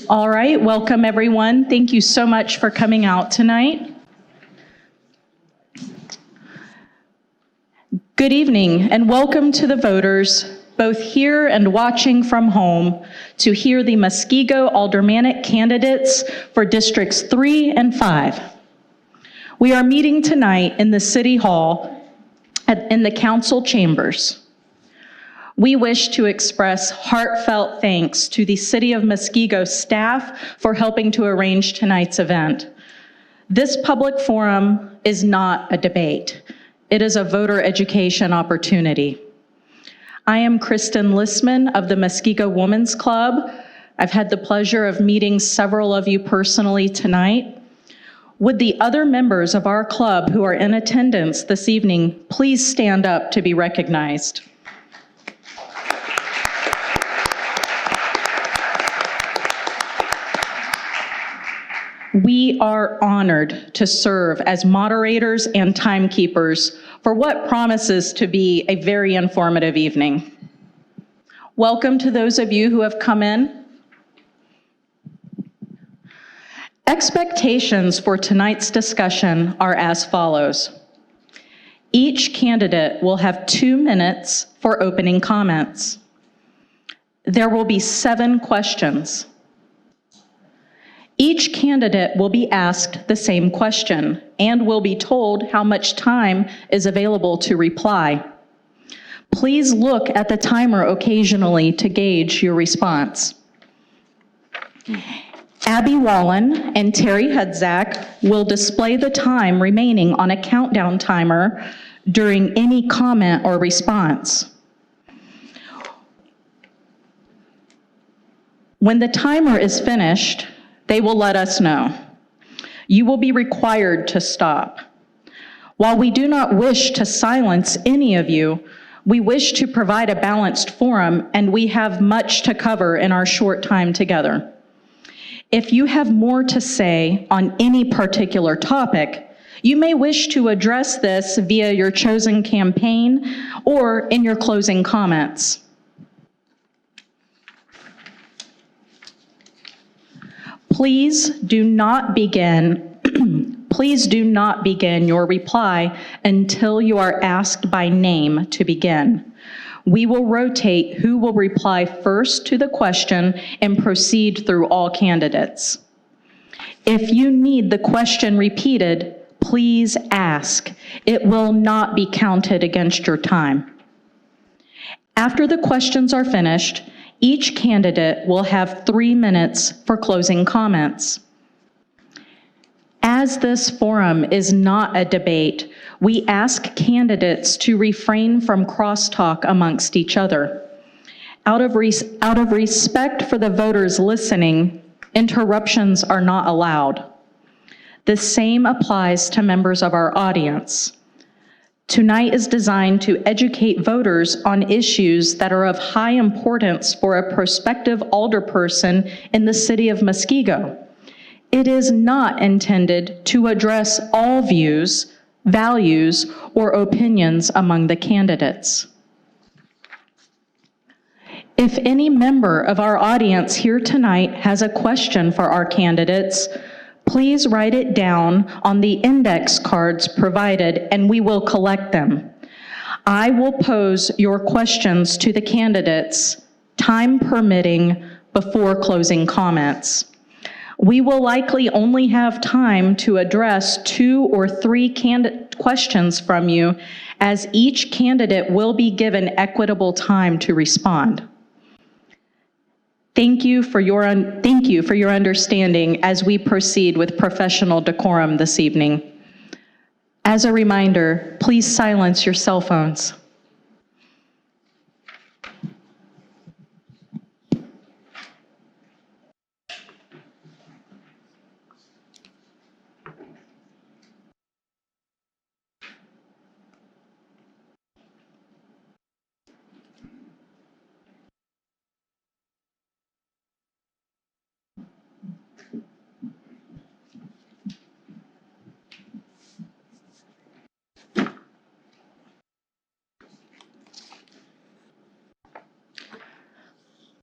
All right, welcome everyone. Thank you so much for coming out tonight. Good evening and welcome to the voters, both here and watching from home, to hear the Muskego Aldermanic candidates for Districts 3 and 5. We are meeting tonight in the City Hall in the council chambers. We wish to express heartfelt thanks to the City of Muskego staff for helping to arrange tonight's event. This public forum is not a debate. It is a voter education opportunity. I am Kristen Listman of the Muskego Women's Club. I've had the pleasure of meeting several of you personally tonight. Would the other members of our club who are in attendance this evening please stand up to be recognized? We are honored to serve as moderators and timekeepers for what promises to be a very informative evening. Welcome to those of you who have come in. Expectations for tonight's discussion are as follows. Each candidate will have 2 minutes for opening comments. There will be 7 questions. Each candidate will be asked the same question and will be told how much time is available to reply. Please look at the timer occasionally to gauge your response. Abby Wallen and Terry Hudzak will display the time remaining on a countdown timer during any comment or response. When the timer is finished, they will let us know. You will be required to stop. While we do not wish to silence any of you, we wish to provide a balanced forum, and we have much to cover in our short time together. If you have more to say on any particular topic, you may wish to address this via your chosen campaign or in your closing comments. Please do not begin your reply until you are asked by name to begin. We will rotate who will reply first to the question and proceed through all candidates. If you need the question repeated, please ask. It will not be counted against your time. After the questions are finished, each candidate will have 3 minutes for closing comments. As this forum is not a debate, we ask candidates to refrain from crosstalk amongst each other. Out of respect for the voters listening, interruptions are not allowed. The same applies to members of our audience. Tonight is designed to educate voters on issues that are of high importance for a prospective alderperson in the city of Muskego. It is not intended to address all views, values, or opinions among the candidates. If any member of our audience here tonight has a question for our candidates, please write it down on the index cards provided and we will collect them. I will pose your questions to the candidates, time permitting, before closing comments. We will likely only have time to address 2 or 3 questions from you, as each candidate will be given equitable time to respond. Thank you for your understanding as we proceed with professional decorum this evening. As a reminder, please silence your cell phones.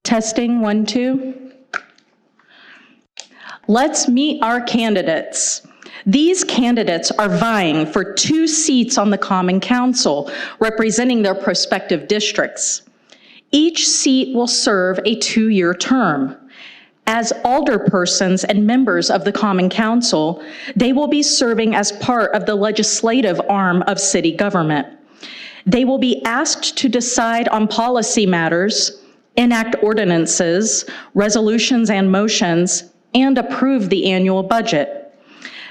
Testing, 1, 2. Let's meet our candidates. These candidates are vying for 2 seats on the Common Council, representing their prospective districts. Each seat will serve a 2-year term. As alderpersons and members of the Common Council, they will be serving as part of the legislative arm of city government. They will be asked to decide on policy matters, enact ordinances, resolutions and motions, and approve the annual budget.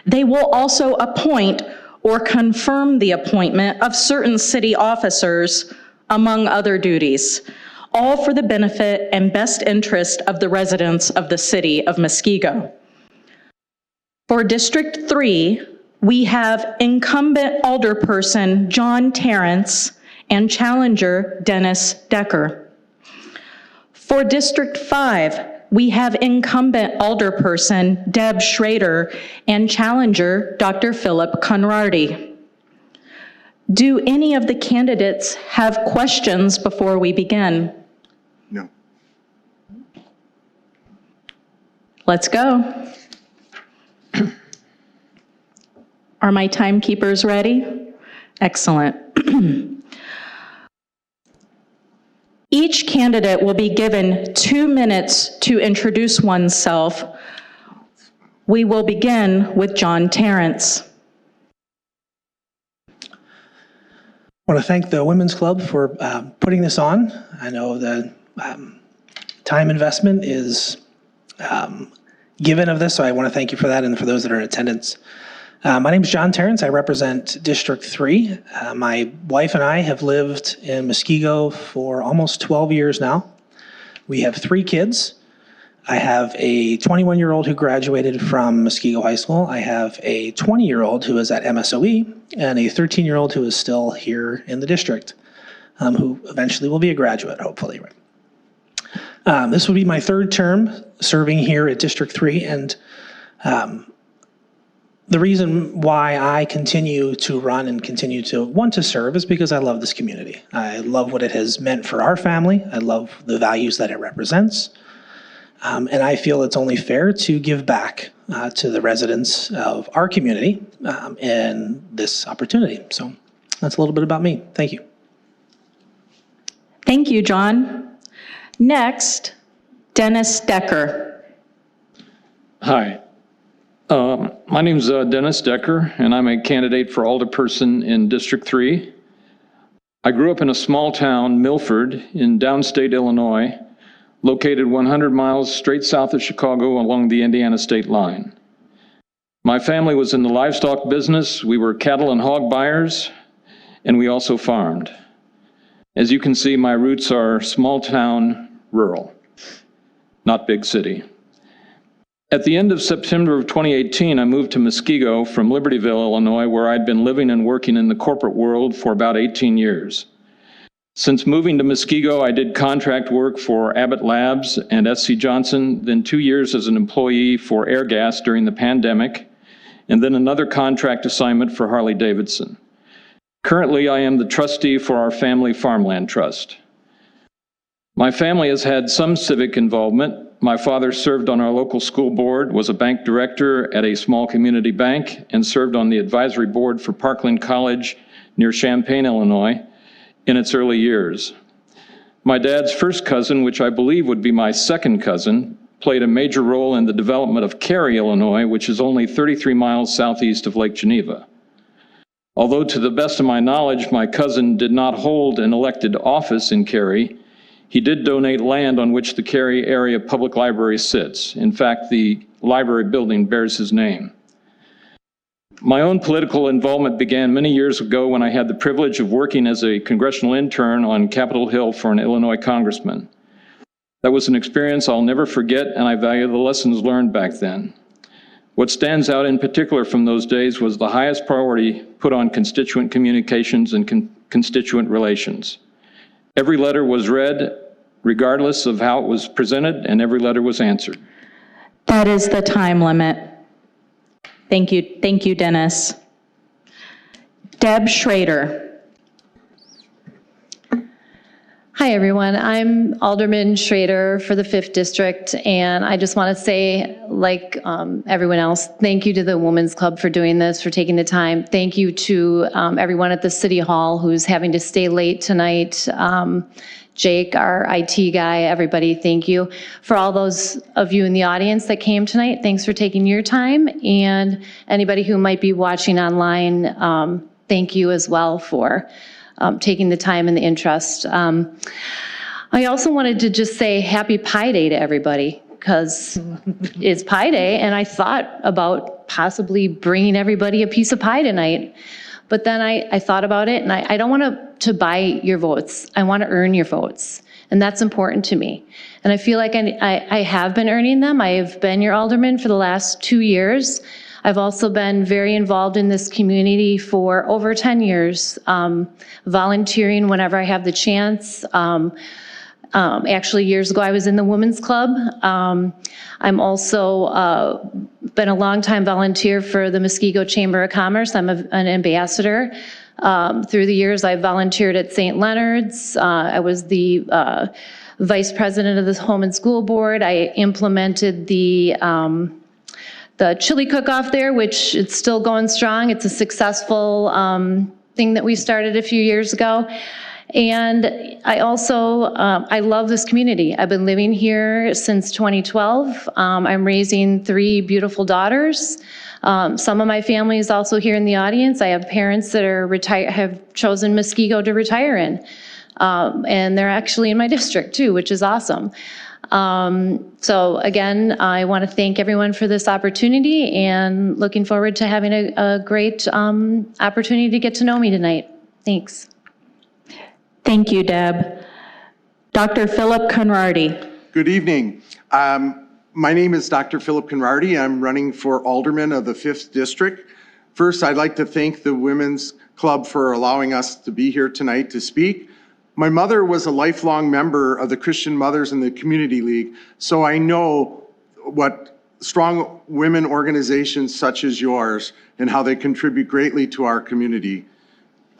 They will also appoint or confirm the appointment of certain city officers, among other duties, all for the benefit and best interest of the residents of the city of Muskego. For District 3, we have incumbent alderperson John Terrence and challenger Dennis Decker. For District 5, we have incumbent alderperson Deb Schrader and challenger Dr. Philip Conradi. Do any of the candidates have questions before we begin? No. Let's go. Are my timekeepers ready? Excellent. Each candidate will be given 2 minutes to introduce oneself. We will begin with John Terrence. I want to thank the Women's Club for putting this on. I know the time investment is given of this, so I want to thank you for that and for those that are in attendance. My name is John Terrence. I represent District 3. My wife and I have lived in Muskego for almost 12 years now. We have 3 kids. I have a 21-year-old who graduated from Muskego High School. I have a 20-year-old who is at MSOE and a 13-year-old who is still here in the district, who eventually will be a graduate, hopefully. This will be my 3rd term serving here at District 3, and the reason why I continue to run and continue to want to serve is because I love this community. I love what it has meant for our family. I love the values that it represents. And I feel it's only fair to give back to the residents of our community in this opportunity. So that's a little bit about me. Thank you. Thank you, John. Next, Dennis Decker. Hi. My name's Dennis Decker, and I'm a candidate for alderperson in District 3. I grew up in a small town, Milford, in downstate Illinois, located 100 miles straight south of Chicago along the Indiana state line. My family was in the livestock business. We were cattle and hog buyers, and we also farmed. As you can see, my roots are small town, rural, not big city. At the end of September of 2018, I moved to Muskego from Libertyville, Illinois, where I'd been living and working in the corporate world for about 18 years. Since moving to Muskego, I did contract work for Abbott Labs and SC Johnson, then 2 years as an employee for Airgas during the pandemic, and then another contract assignment for Harley-Davidson. Currently, I am the trustee for our family farmland trust. My family has had some civic involvement. My father served on our local school board, was a bank director at a small community bank, and served on the advisory board for Parkland College near Champaign, Illinois, in its early years. My dad's first cousin, which I believe would be my second cousin, played a major role in the development of Cary, Illinois, which is only 33 miles southeast of Lake Geneva. Although to the best of my knowledge, my cousin did not hold an elected office in Cary, he did donate land on which the Cary Area Public Library sits. In fact, the library building bears his name. My own political involvement began many years ago when I had the privilege of working as a congressional intern on Capitol Hill for an Illinois congressman. That was an experience I'll never forget, and I value the lessons learned back then. What stands out in particular from those days was the highest priority put on constituent communications and constituent relations. Every letter was read, regardless of how it was presented, and every letter was answered. That is the time limit. Thank you, Dennis. Deb Schrader. Hi, everyone. I'm Alderman Schrader for the 5th District, and I just want to say, like everyone else, thank you to the Women's Club for doing this, for taking the time. Thank you to everyone at the City Hall who's having to stay late tonight. Jake, our IT guy, everybody, thank you. For all those of you in the audience that came tonight, thanks for taking your time. And anybody who might be watching online, thank you as well for taking the time and the interest. I also wanted to just say Happy Pi Day to everybody, because it's Pi Day, and I thought about possibly bringing everybody a piece of pie tonight. But then I thought about it, and I don't want to buy your votes. I want to earn your votes, and that's important to me. And I feel like I have been earning them. I have been your alderman for the last 2 years. I've also been very involved in this community for over 10 years, volunteering whenever I have the chance. Actually, years ago, I was in the Women's Club. I'm also been a longtime volunteer for the Muskego Chamber of Commerce. I'm an ambassador. Through the years, I volunteered at St. Leonard's. I was the vice president of the Home and School Board. I implemented the chili cook-off there, which it's still going strong. It's a successful thing that we started a few years ago. And I also, I love this community. I've been living here since 2012. I'm raising 3 beautiful daughters. Some of my family is also here in the audience. I have parents that are have chosen Muskego to retire in. And they're actually in my district too, which is awesome. So again, I want to thank everyone for this opportunity, and looking forward to having a great opportunity to get to know me tonight. Thanks. Thank you, Deb. Dr. Philip Conradi. Good evening. My name is Dr. Philip Conradi. I'm running for alderman of the 5th District. First, I'd like to thank the Women's Club for allowing us to be here tonight to speak. My mother was a lifelong member of the Christian Mothers in the Community League, so I know what strong women organizations such as yours and how they contribute greatly to our community.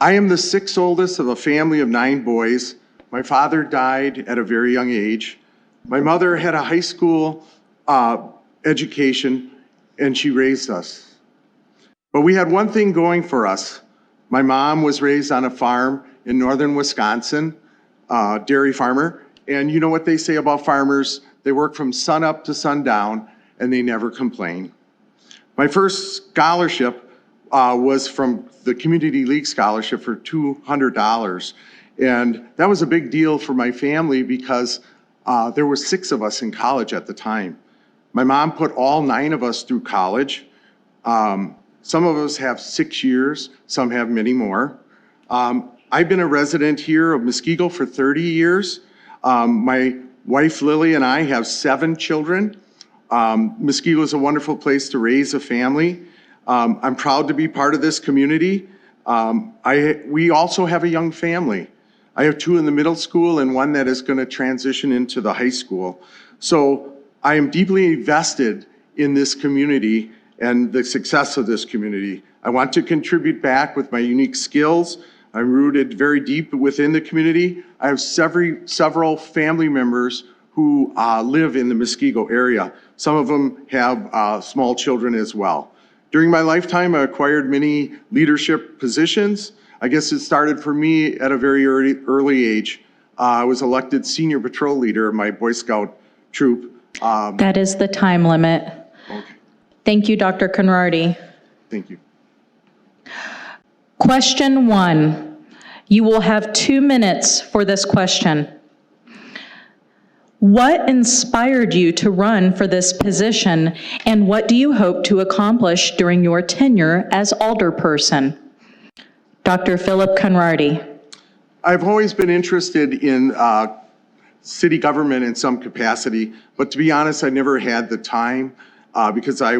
I am the 6th oldest of a family of 9 boys. My father died at a very young age. My mother had a high school education, and she raised us. But we had one thing going for us. My mom was raised on a farm in northern Wisconsin, dairy farmer. And you know what they say about farmers? They work from sun up to sundown, and they never complain. My first scholarship was from the Community League Scholarship for $200. And that was a big deal for my family because there were 6 of us in college at the time. My mom put all 9 of us through college. Some of us have 6 years, some have many more. I've been a resident here of Muskego for 30 years. My wife Lily and I have 7 children. Muskego is a wonderful place to raise a family. I'm proud to be part of this community. We also have a young family. I have 2 in the middle school and 1 that is going to transition into the high school. So I am deeply invested in this community and the success of this community. I want to contribute back with my unique skills. I'm rooted very deep within the community. I have several family members who live in the Muskego area. Some of them have small children as well. During my lifetime, I acquired many leadership positions. I guess it started for me at a very early age. I was elected senior patrol leader of my Boy Scout troop. That is the time limit. Okay. Thank you, Dr. Conradi. Thank you. Question 1. You will have 2 minutes for this question. What inspired you to run for this position, and what do you hope to accomplish during your tenure as alderperson? Dr. Philip Conradi. I've always been interested in city government in some capacity, but to be honest, I never had the time because I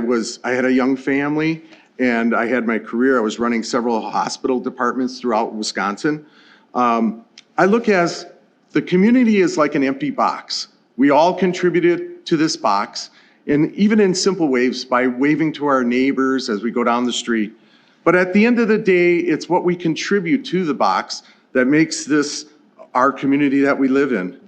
had a young family and I had my career. I was running several hospital departments throughout Wisconsin. I look as the community is like an empty box. We all contributed to this box, and even in simple ways, by waving to our neighbors as we go down the street. But at the end of the day, it's what we contribute to the box that makes this our community that we live in.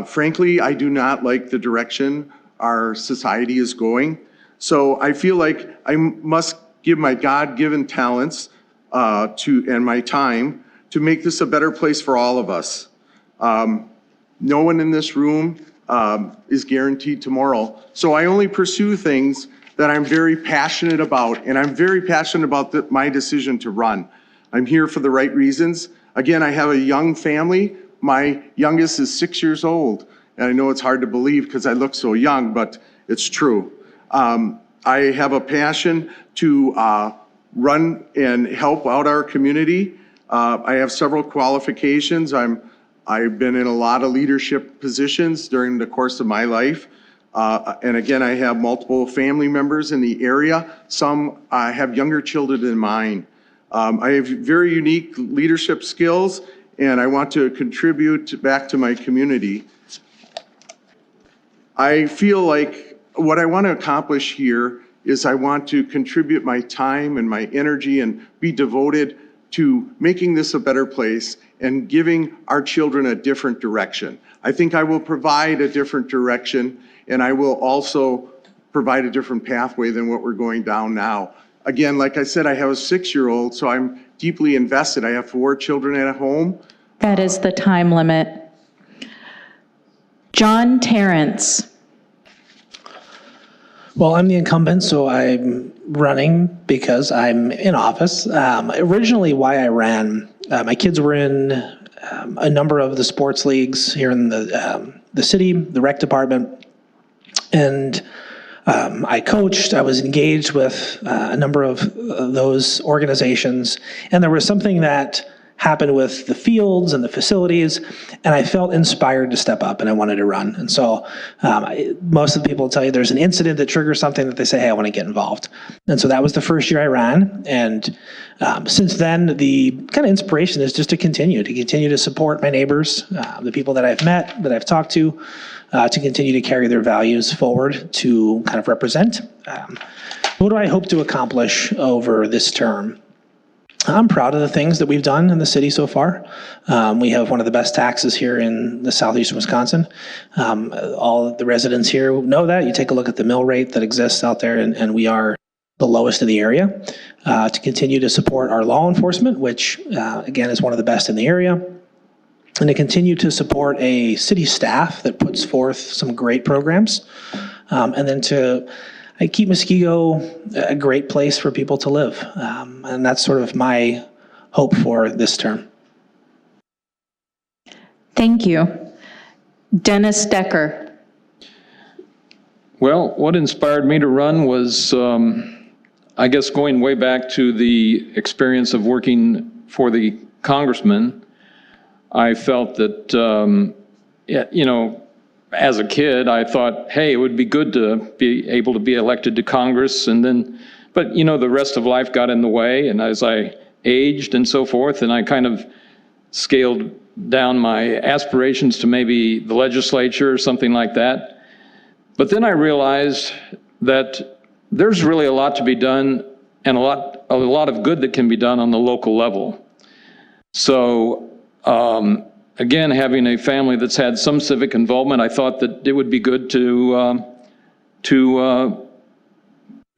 Frankly, I do not like the direction our society is going. So I feel like I must give my God-given talents and my time to make this a better place for all of us. No one in this room is guaranteed tomorrow. So I only pursue things that I'm very passionate about, and I'm very passionate about my decision to run. I'm here for the right reasons. Again, I have a young family. My youngest is 6 years old, and I know it's hard to believe because I look so young, but it's true. I have a passion to run and help out our community. I have several qualifications. I've been in a lot of leadership positions during the course of my life. And again, I have multiple family members in the area. Some have younger children than mine. I have very unique leadership skills, and I want to contribute back to my community. I feel like what I want to accomplish here is I want to contribute my time and my energy and be devoted to making this a better place and giving our children a different direction. I think I will provide a different direction, and I will also provide a different pathway than what we're going down now. Again, like I said, I have a 6-year-old, so I'm deeply invested. I have 4 children at home. That is the time limit. John Terrence. Well, I'm the incumbent, so I'm running because I'm in office. Originally, why I ran, my kids were in a number of the sports leagues here in the city, the rec department, and I coached. I was engaged with a number of those organizations, and there was something that happened with the fields and the facilities, and I felt inspired to step up, and I wanted to run. And so most of the people will tell you there's an incident that triggers something that they say, hey, I want to get involved. And so that was the first year I ran, and since then, the kind of inspiration is just to continue to support my neighbors, the people that I've met, that I've talked to continue to carry their values forward, to kind of represent. What do I hope to accomplish over this term? I'm proud of the things that we've done in the city so far. We have one of the best taxes here in the southeastern Wisconsin. All of the residents here know that. You take a look at the mill rate that exists out there, and we are the lowest in the area. To continue to support our law enforcement, which again is one of the best in the area, and to continue to support a city staff that puts forth some great programs, and then to keep Muskego a great place for people to live. And that's sort of my hope for this term. Thank you. Dennis Decker. Well, what inspired me to run was, I guess, going way back to the experience of working for the congressman. I felt that, as a kid, I thought, hey, it would be good to be able to be elected to Congress, and then, but the rest of life got in the way, and as I aged and so forth, and I kind of scaled down my aspirations to maybe the legislature or something like that. But then I realized that there's really a lot to be done, and a lot of good that can be done on the local level. So, again, having a family that's had some civic involvement, I thought that it would be good to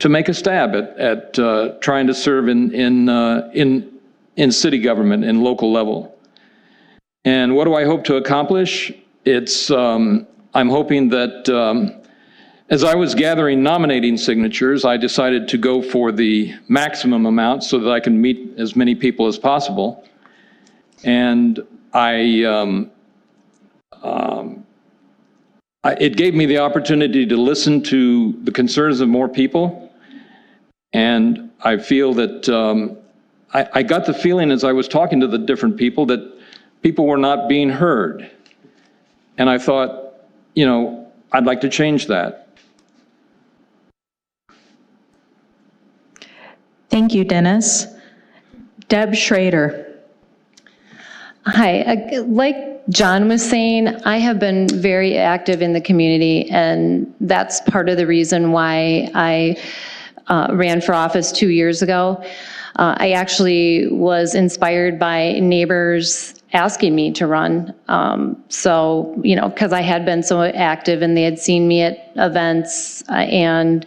make a stab at trying to serve in city government and local level. And what do I hope to accomplish? It's I'm hoping that as I was gathering nominating signatures, I decided to go for the maximum amount so that I can meet as many people as possible. And it gave me the opportunity to listen to the concerns of more people, and I feel that I got the feeling as I was talking to the different people that people were not being heard, and I thought, I'd like to change that. Thank you, Dennis. Deb Schrader. Hi, like John was saying, I have been very active in the community, and that's part of the reason why I ran for office 2 years ago. I actually was inspired by neighbors asking me to run. So, because I had been so active and they had seen me at events and,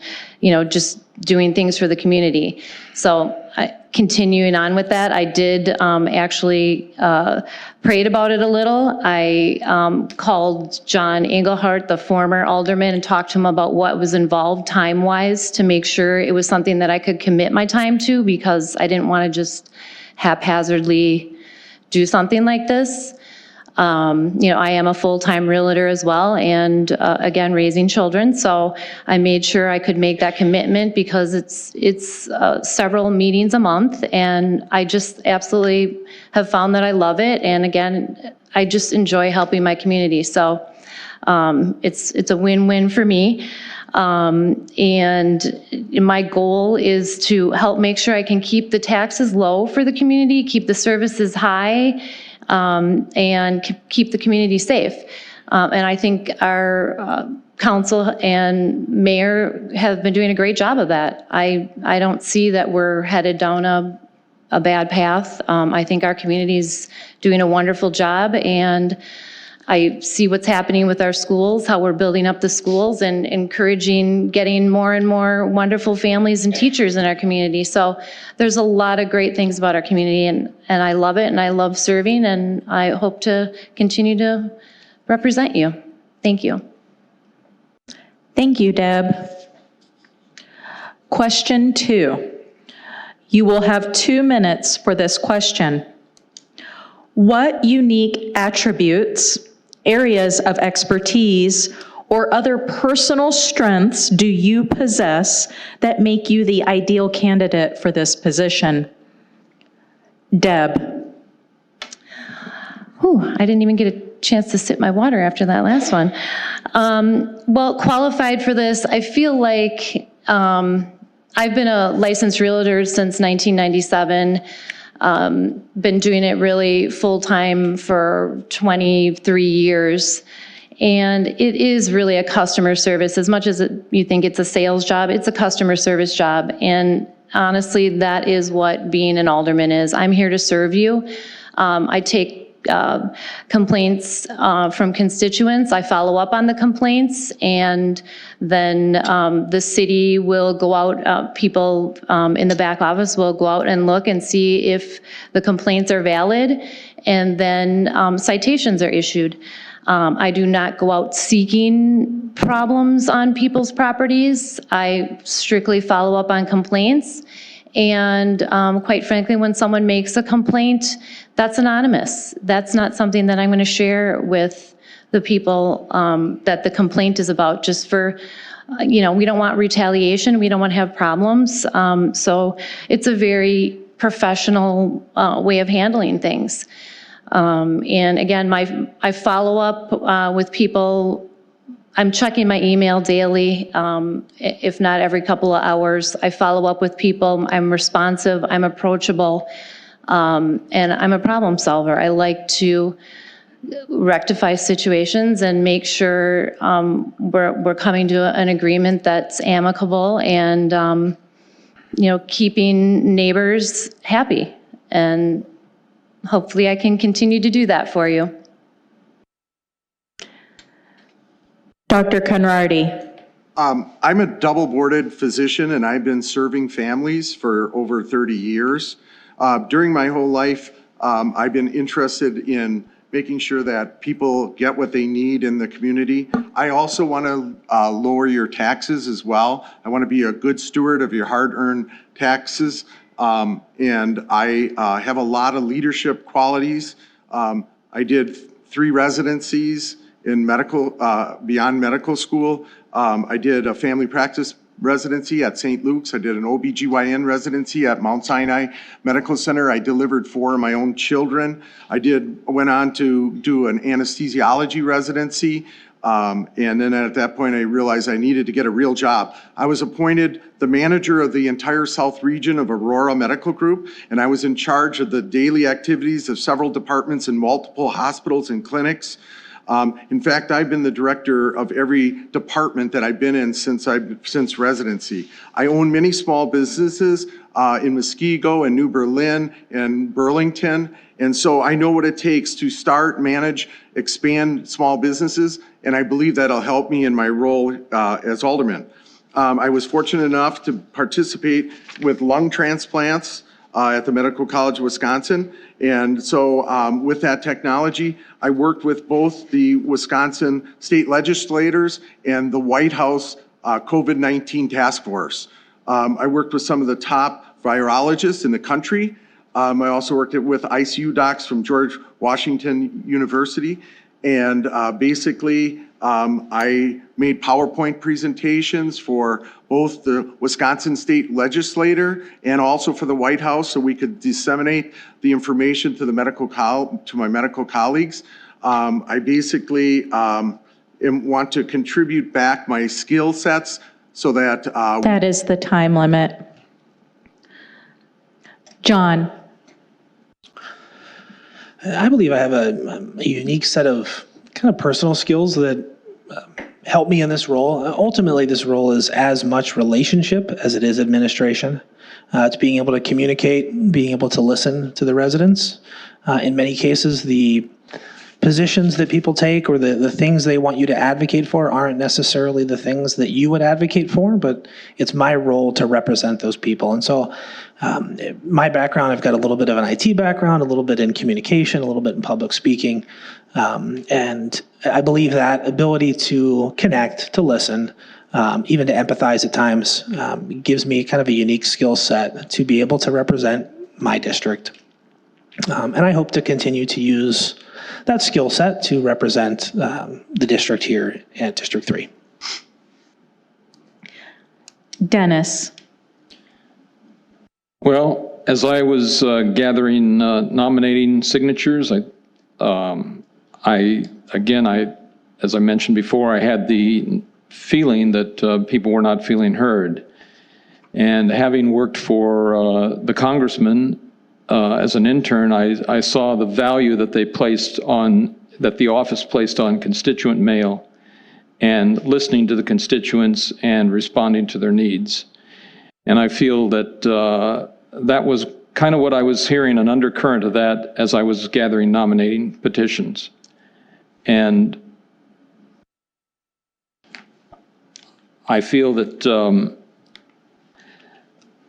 just doing things for the community. So continuing on with that, I did actually prayed about it a little. I called John Engelhardt, the former alderman, and talked to him about what was involved time-wise to make sure it was something that I could commit my time to, because I didn't want to just haphazardly do something like this. I am a full-time realtor as well, and again, raising children. So I made sure I could make that commitment, because it's several meetings a month, and I just absolutely have found that I love it. And again, I just enjoy helping my community. So it's a win-win for me. And my goal is to help make sure I can keep the taxes low for the community, keep the services high, and keep the community safe. And I think our council and mayor have been doing a great job of that. I don't see that we're headed down a bad path. I think our community's doing a wonderful job, and I see what's happening with our schools, how we're building up the schools and encouraging getting more and more wonderful families and teachers in our community. So there's a lot of great things about our community, and I love it, and I love serving, and I hope to continue to represent you. Thank you. Thank you, Deb. Question 2. You will have 2 minutes for this question. What unique attributes, areas of expertise, or other personal strengths do you possess that make you the ideal candidate for this position? Deb. I didn't even get a chance to sip my water after that last one. Well, qualified for this, I feel like I've been a licensed realtor since 1997. Been doing it really full-time for 23 years. And it is really a customer service. As much as you think it's a sales job, it's a customer service job. And honestly, that is what being an alderman is. I'm here to serve you. I take complaints from constituents. I follow up on the complaints, and then the city will go out, people in the back office will go out and look and see if the complaints are valid, and then citations are issued. I do not go out seeking problems on people's properties. I strictly follow up on complaints. And quite frankly, when someone makes a complaint, that's anonymous. That's not something that I'm going to share with the people that the complaint is about, just for, we don't want retaliation. We don't want to have problems. So it's a very professional way of handling things. And again, I follow up with people. I'm checking my email daily, if not every couple of hours. I follow up with people. I'm responsive. I'm approachable. And I'm a problem solver. I like to rectify situations and make sure we're coming to an agreement that's amicable and, keeping neighbors happy. And hopefully I can continue to do that for you. Dr. Conradi. I'm a double-boarded physician, and I've been serving families for over 30 years. During my whole life, I've been interested in making sure that people get what they need in the community. I also want to lower your taxes as well. I want to be a good steward of your hard-earned taxes, and I have a lot of leadership qualities. I did 3 residencies in medical, beyond medical school. I did a family practice residency at St. Luke's. I did an OBGYN residency at Mount Sinai Medical Center. I delivered 4 of my own children. I went on to do an anesthesiology residency. And then at that point, I realized I needed to get a real job. I was appointed the manager of the entire South region of Aurora Medical Group, and I was in charge of the daily activities of several departments in multiple hospitals and clinics. In fact, I've been the director of every department that I've been in since residency. I own many small businesses in Muskego and New Berlin and Burlington. And so I know what it takes to start, manage, expand small businesses, and I believe that'll help me in my role as alderman. I was fortunate enough to participate with lung transplants at the Medical College of Wisconsin. And so with that technology, I worked with both the Wisconsin state legislators and the White House COVID-19 task force. I worked with some of the top virologists in the country. I also worked with ICU docs from George Washington University. And basically, I made PowerPoint presentations for both the Wisconsin state legislator and also for the White House so we could disseminate the information to my medical colleagues. I basically want to contribute back my skill sets so that... That is the time limit. John. I believe I have a unique set of kind of personal skills that help me in this role. Ultimately, this role is as much relationship as it is administration. It's being able to communicate, being able to listen to the residents. In many cases, the positions that people take or the things they want you to advocate for aren't necessarily the things that you would advocate for, but it's my role to represent those people. And so my background, I've got a little bit of an IT background, a little bit in communication, a little bit in public speaking. And I believe that ability to connect, to listen, even to empathize at times, gives me kind of a unique skill set to be able to represent my district. And I hope to continue to use that skill set to represent the district here at District 3. Well, Dennis. as I was gathering nominating signatures, as I mentioned before, I had the feeling that people were not feeling heard. And having worked for the congressman as an intern, I saw the value that the office placed on constituent mail and listening to the constituents and responding to their needs. And I feel that that was kind of what I was hearing, an undercurrent of that as I was gathering nominating petitions. And I feel that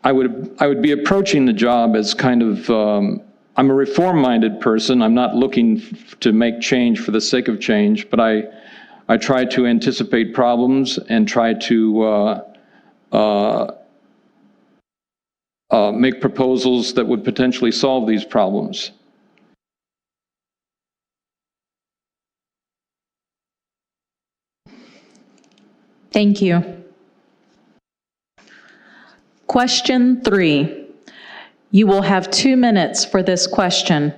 I would be approaching the job as kind of, I'm a reform-minded person. I'm not looking to make change for the sake of change, but I try to anticipate problems and try to make proposals that would potentially solve these problems. Thank you. Question 3. You will have 2 minutes for this question.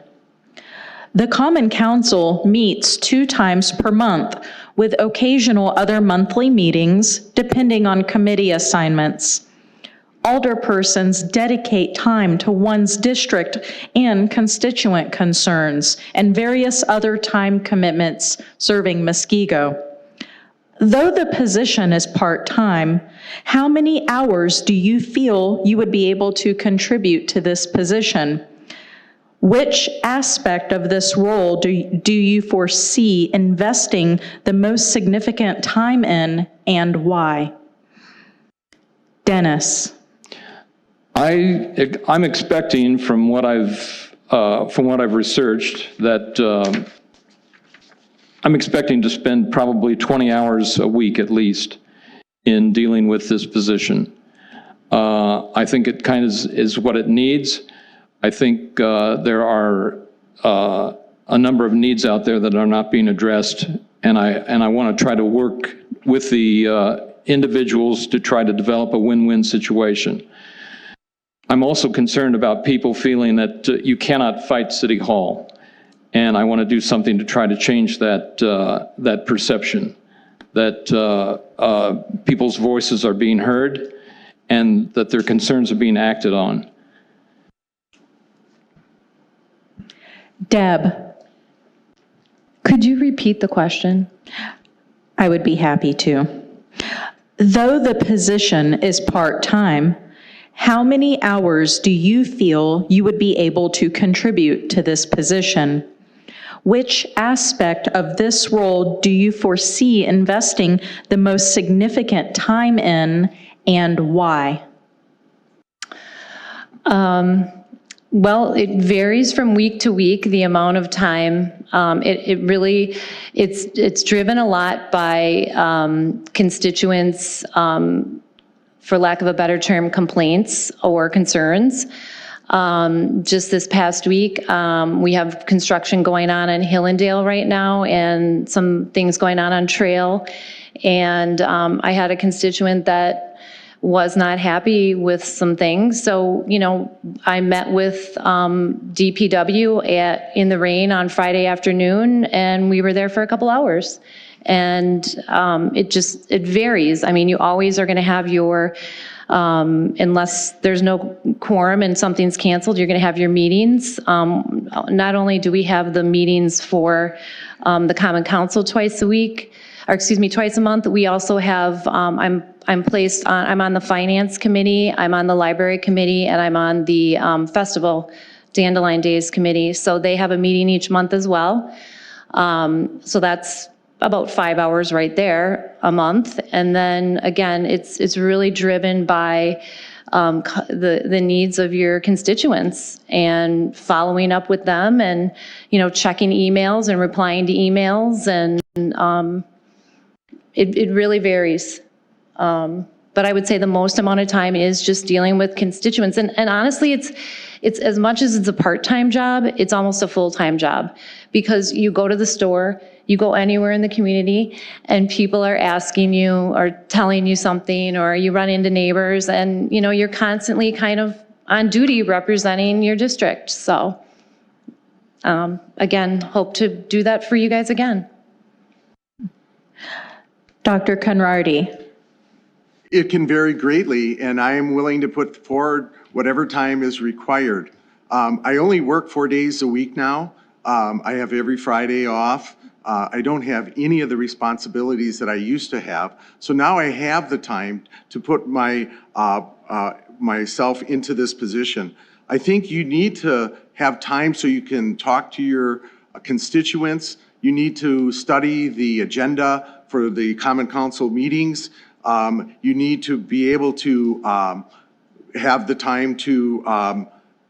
The Common Council meets 2 times per month with occasional other monthly meetings depending on committee assignments. Alderpersons dedicate time to one's district and constituent concerns and various other time commitments serving Muskego. Though the position is part-time, how many hours do you feel you would be able to contribute to this position? Which aspect of this role do you foresee investing the most significant time in, and why? Dennis. I'm expecting from what I've researched that I'm expecting to spend probably 20 hours a week at least in dealing with this position. I think it kind of is what it needs. I think there are a number of needs out there that are not being addressed, and I want to try to work with the individuals to try to develop a win-win situation. I'm also concerned about people feeling that you cannot fight City Hall. And I want to do something to try to change that perception, that people's voices are being heard and that their concerns are being acted on. Deb. Could you repeat the question? I would be happy to. Though the position is part-time, how many hours do you feel you would be able to contribute to this position? Which aspect of this role do you foresee investing the most significant time in, and why? Well, it varies from week to week, the amount of time. It's driven a lot by constituents, for lack of a better term, complaints or concerns. Just this past week, we have construction going on in Hillendale right now and some things going on Trail. And I had a constituent that was not happy with some things. So, I met with DPW in the rain on Friday afternoon, and we were there for a couple hours. And it varies. I mean, you always are going to have your, unless there's no quorum and something's canceled, you're going to have your meetings. Not only do we have the meetings for the Common Council twice a month, we also have, I'm on the Finance Committee, I'm on the Library Committee, and I'm on the Festival Dandelion Days Committee. So they have a meeting each month as well. So that's about 5 hours right there a month. And then again, it's really driven by the needs of your constituents and following up with them and, checking emails and replying to emails. And it really varies. But I would say the most amount of time is just dealing with constituents. And honestly, it's as much as it's a part-time job, it's almost a full-time job, because you go to the store, you go anywhere in the community, and people are asking you or telling you something, or you run into neighbors, and you're constantly kind of on duty representing your district. So again, hope to do that for you guys again. Dr. Conradi. It can vary greatly, and I am willing to put forward whatever time is required. I only work 4 days a week now. I have every Friday off. I don't have any of the responsibilities that I used to have. So now I have the time to put myself into this position. I think you need to have time so you can talk to your constituents. You need to study the agenda for the Common Council meetings. You need to be able to have the time to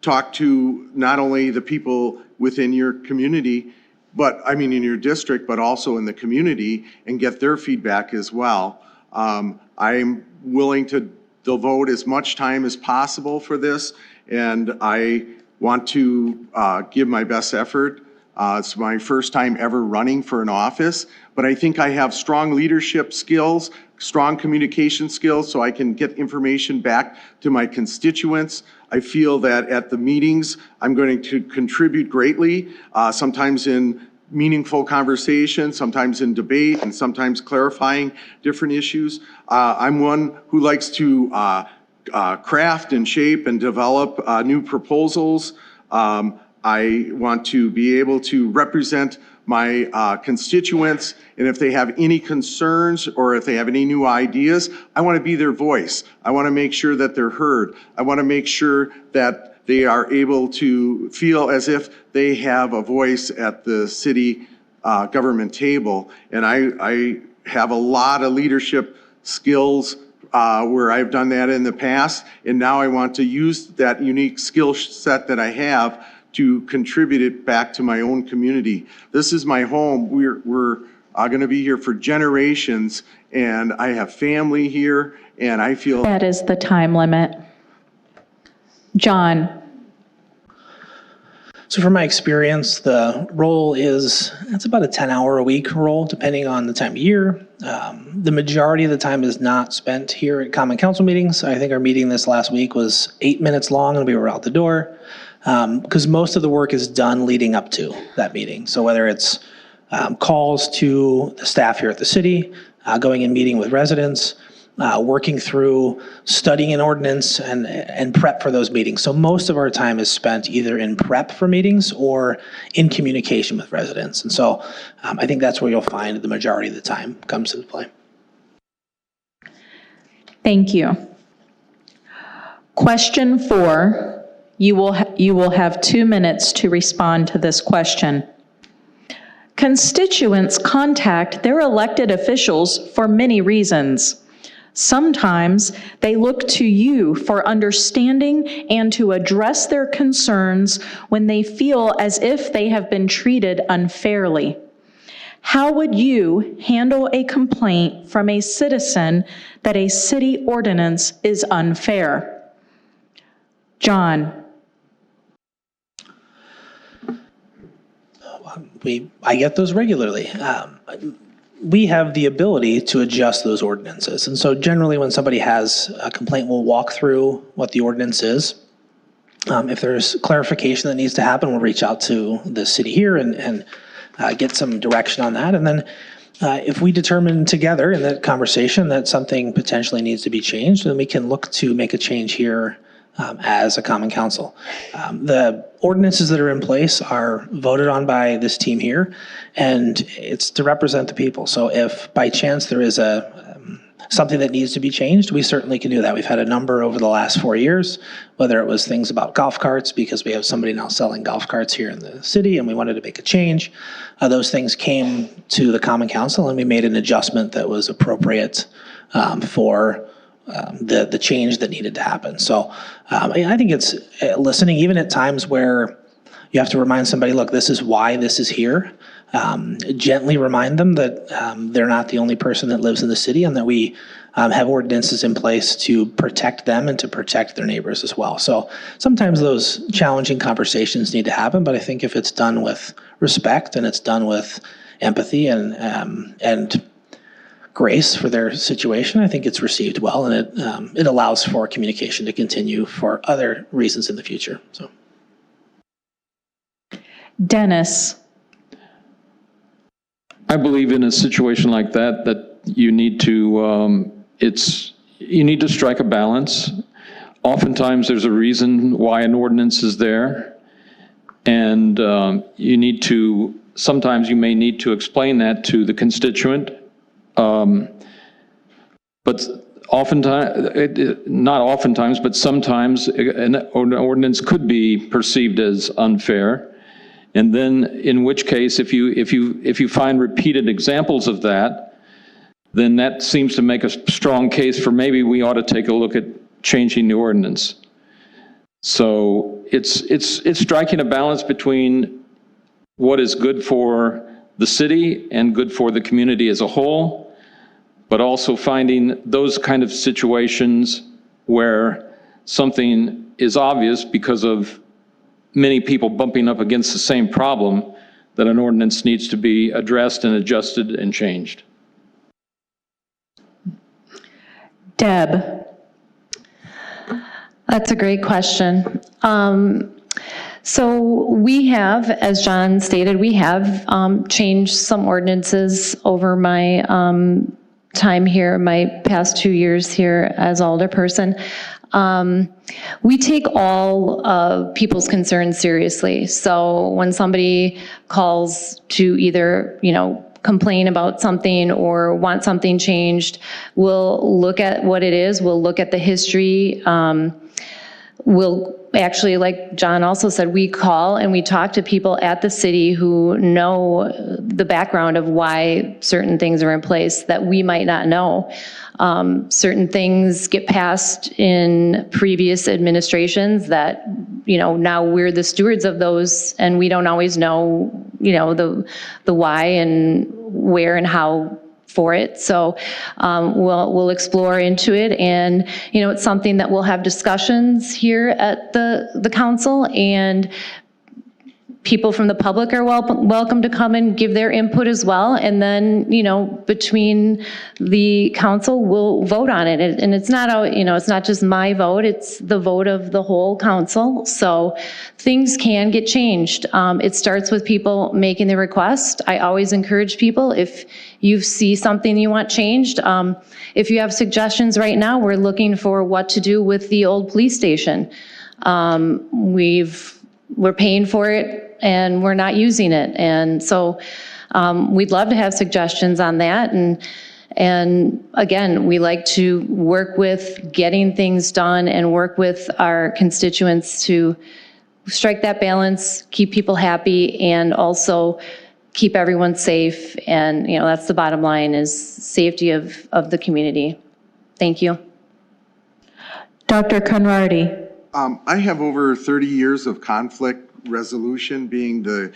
talk to not only the people within your community, in your district, but also in the community, and get their feedback as well. I'm willing to devote as much time as possible for this, and I want to give my best effort. It's my first time ever running for an office, but I think I have strong leadership skills, strong communication skills, so I can get information back to my constituents. I feel that at the meetings, I'm going to contribute greatly, sometimes in meaningful conversation, sometimes in debate, and sometimes clarifying different issues. I'm one who likes to craft and shape and develop new proposals. I want to be able to represent my constituents, and if they have any concerns or if they have any new ideas, I want to be their voice. I want to make sure that they're heard. I want to make sure that they are able to feel as if they have a voice at the city government table. And I have a lot of leadership skills where I've done that in the past, and now I want to use that unique skill set that I have to contribute it back to my own community. This is my home. We're going to be here for generations, and I have family here, and I feel That is the time limit. John. So from my experience, the role it's about a 10-hour-a-week role, depending on the time of year. The majority of the time is not spent here at Common Council meetings. I think our meeting this last week was 8 minutes long, and we were out the door. Because most of the work is done leading up to that meeting. So whether it's calls to the staff here at the city, going and meeting with residents, working through studying an ordinance and prep for those meetings. So most of our time is spent either in prep for meetings or in communication with residents. And so I think that's where you'll find the majority of the time comes into play. Thank you. Question 4, you will have 2 minutes to respond to this question. Constituents contact their elected officials for many reasons. Sometimes they look to you for understanding and to address their concerns when they feel as if they have been treated unfairly. How would you handle a complaint from a citizen that a city ordinance is unfair? John. I get those regularly. We have the ability to adjust those ordinances. And so generally when somebody has a complaint, we'll walk through what the ordinance is. If there's clarification that needs to happen, we'll reach out to the city here and get some direction on that. And then if we determine together in that conversation that something potentially needs to be changed, then we can look to make a change here as a common council. The ordinances that are in place are voted on by this team here, and it's to represent the people. So if by chance there is something that needs to be changed, we certainly can do that. We've had a number over the last 4 years, whether it was things about golf carts, because we have somebody now selling golf carts here in the city and we wanted to make a change. Those things came to the common council and we made an adjustment that was appropriate for the change that needed to happen. So I think it's listening, even at times where you have to remind somebody, look, this is why this is here. Gently remind them that they're not the only person that lives in the city and that we have ordinances in place to protect them and to protect their neighbors as well. So sometimes those challenging conversations need to happen, but I think if it's done with respect and it's done with empathy and grace for their situation, I think it's received well, and it allows for communication to continue for other reasons in the future. So, Dennis. I believe in a situation like that you need to you need to strike a balance. Oftentimes there's a reason why an ordinance is there, and sometimes you may need to explain that to the constituent. But not oftentimes, but sometimes an ordinance could be perceived as unfair. And then in which case, if you find repeated examples of that, then that seems to make a strong case for maybe we ought to take a look at changing the ordinance. So it's striking a balance between what is good for the city and good for the community as a whole, but also finding those kind of situations where something is obvious because of many people bumping up against the same problem, that an ordinance needs to be addressed and adjusted and changed. Deb. That's a great question. So we have, as John stated, we have changed some ordinances over my time here, my past 2 years here as alderperson. We take all people's concerns seriously. So when somebody calls to either, complain about something or want something changed, we'll look at what it is, we'll look at the history, we'll actually, like John also said, we call and we talk to people at the city who know the background of why certain things are in place that we might not know. Certain things get passed in previous administrations that, now we're the stewards of those and we don't always know, the why and where and how for it. So we'll explore into it, and it's something that we'll have discussions here at the council, and people from the public are welcome to come and give their input as well. And then, between the council, we'll vote on it. And it's not, it's not just my vote, it's the vote of the whole council. So things can get changed. It starts with people making the request. I always encourage people, if you see something you want changed, if you have suggestions right now, we're looking for what to do with the old police station. We're paying for it and we're not using it. And so we'd love to have suggestions on that. And again, we like to work with getting things done and work with our constituents to strike that balance, keep people happy, and also keep everyone safe. And that's the bottom line, is safety of the community. Thank you. Dr. Conradi. I have over 30 years of conflict resolution, being the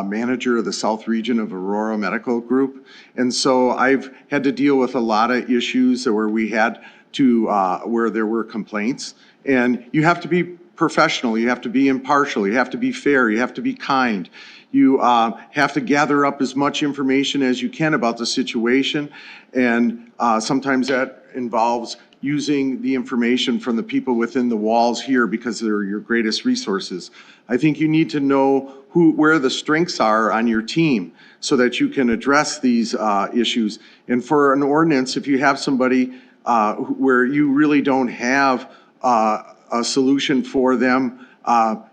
manager of the South Region of Aurora Medical Group. And so I've had to deal with a lot of issues where we had to, where there were complaints. And you have to be professional, you have to be impartial, you have to be fair, you have to be kind. You have to gather up as much information as you can about the situation. And sometimes that involves using the information from the people within the walls here, because they're your greatest resources. I think you need to know where the strengths are on your team so that you can address these issues. And for an ordinance, if you have somebody where you really don't have a solution for them,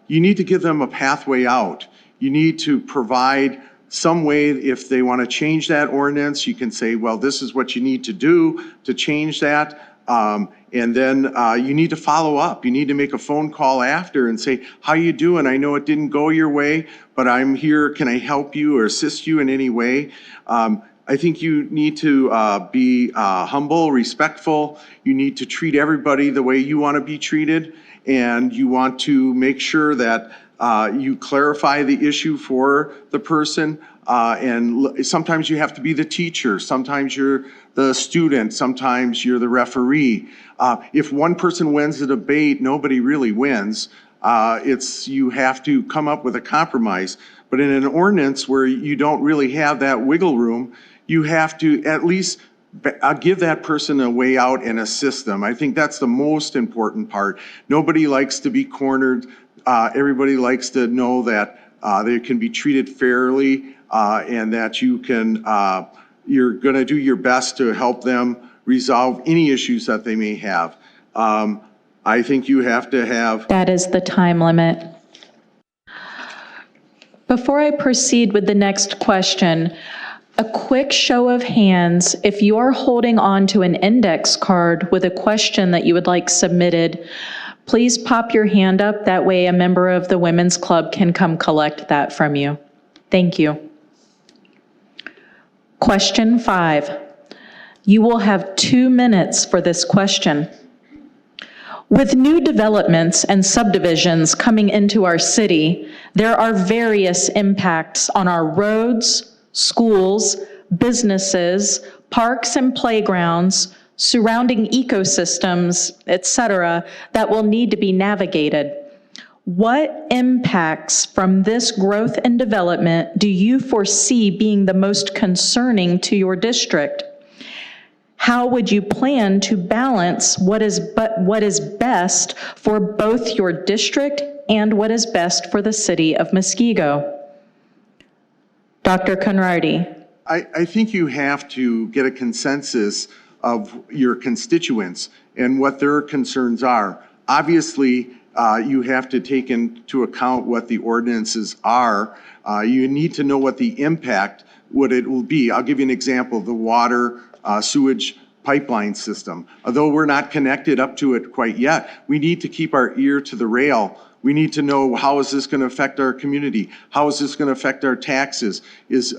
you need to give them a pathway out. You need to provide some way, if they want to change that ordinance, you can say, well, this is what you need to do to change that. And then you need to follow up. You need to make a phone call after and say, how you doing? I know it didn't go your way, but I'm here. Can I help you or assist you in any way? I think you need to be humble, respectful. You need to treat everybody the way you want to be treated. And you want to make sure that you clarify the issue for the person. And sometimes you have to be the teacher. Sometimes you're the student. Sometimes you're the referee. If one person wins the debate, nobody really wins. You have to come up with a compromise. But in an ordinance where you don't really have that wiggle room, you have to at least give that person a way out and assist them. I think that's the most important part. Nobody likes to be cornered. Everybody likes to know that they can be treated fairly, and that you're going to do your best to help them resolve any issues that they may have. I think you have to have... That is the time limit. Before I proceed with the next question, a quick show of hands if you are holding on to an index card with a question that you would like submitted. Please pop your hand up. That way a member of the Women's Club can come collect that from you. Thank you. Question 5. You will have 2 minutes for this question. With new developments and subdivisions coming into our city, there are various impacts on our roads, schools, businesses, parks and playgrounds, surrounding ecosystems, etc., that will need to be navigated. What impacts from this growth and development do you foresee being the most concerning to your district? How would you plan to balance what is best for both your district and what is best for the city of Muskego? Dr. Conradi. I think you have to get a consensus of your constituents and what their concerns are. Obviously, you have to take into account what the ordinances are. You need to know what the impact, what it will be. I'll give you an example, the water sewage pipeline system. Although we're not connected up to it quite yet, we need to keep our ear to the rail. We need to know, how is this going to affect our community? How is this going to affect our taxes?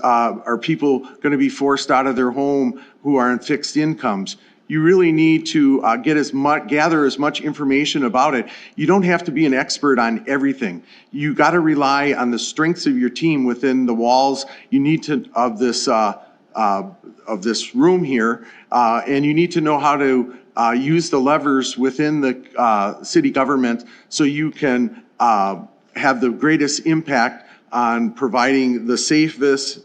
Are people going to be forced out of their home who are on fixed incomes? You really need to gather as much information about it. You don't have to be an expert on everything. You got to rely on the strengths of your team within the walls. You need to of this room here, and you need to know how to use the levers within the city government so you can have the greatest impact on providing the safest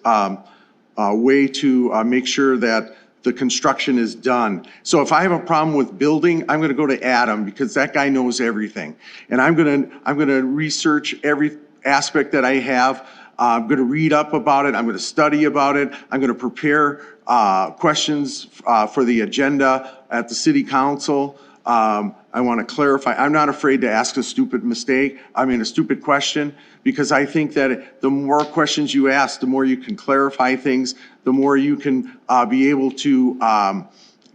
way to make sure that the construction is done. So if I have a problem with building, I'm gonna go to Adam because that guy knows everything. And I'm gonna research every aspect that I have. I'm gonna read up about it. I'm gonna study about it. I'm gonna prepare questions for the agenda at the city council. I wanna clarify, I'm not afraid to ask a stupid question, because I think that the more questions you ask, the more you can clarify things, the more you can be able to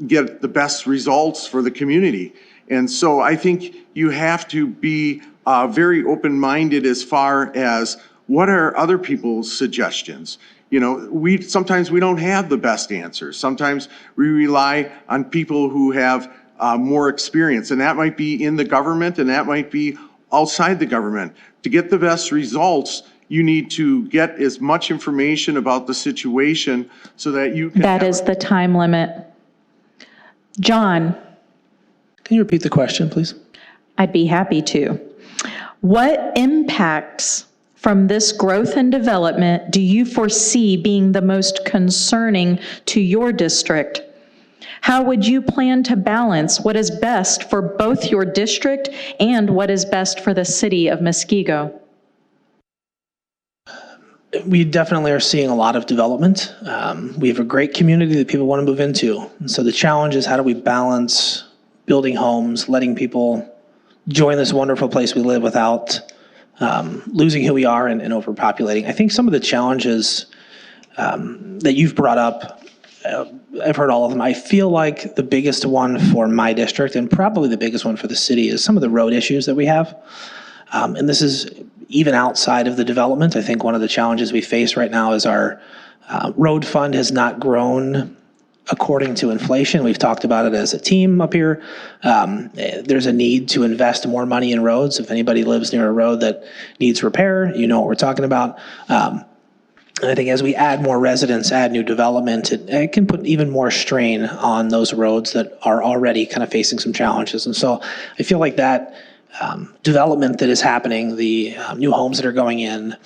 get the best results for the community. And so I think you have to be very open-minded as far as what are other people's suggestions. You know, sometimes we don't have the best answers. Sometimes we rely on people who have more experience, and that might be in the government and that might be outside the government. To get the best results, you need to get as much information about the situation so that you can. That is the time limit. John, Can you repeat the question, please? I'd be happy to. What impacts from this growth and development do you foresee being the most concerning to your district? How would you plan to balance what is best for both your district and what is best for the city of Muskego? We definitely are seeing a lot of development. We have a great community that people want to move into. And so the challenge is, how do we balance building homes, letting people join this wonderful place we live without losing who we are and overpopulating? I think some of the challenges that you've brought up, I've heard all of them. I feel like the biggest one for my district, and probably the biggest one for the city, is some of the road issues that we have. And this is even outside of the development. I think one of the challenges we face right now is our road fund has not grown according to inflation. We've talked about it as a team up here. There's a need to invest more money in roads. If anybody lives near a road that needs repair, you know what we're talking about. And I think as we add more residents, add new development, it can put even more strain on those roads that are already kind of facing some challenges. And so I feel like that development that is happening, the new homes that are going in,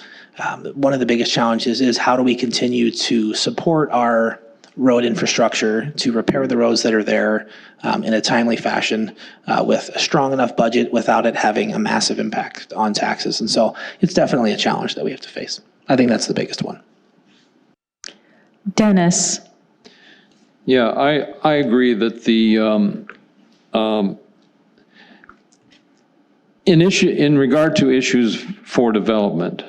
one of the biggest challenges is, how do we continue to support our road infrastructure to repair the roads that are there in a timely fashion with a strong enough budget without it having a massive impact on taxes. And so it's definitely a challenge that we have to face. I think that's the biggest one. Dennis. Yeah, I agree that the in regard to issues for development,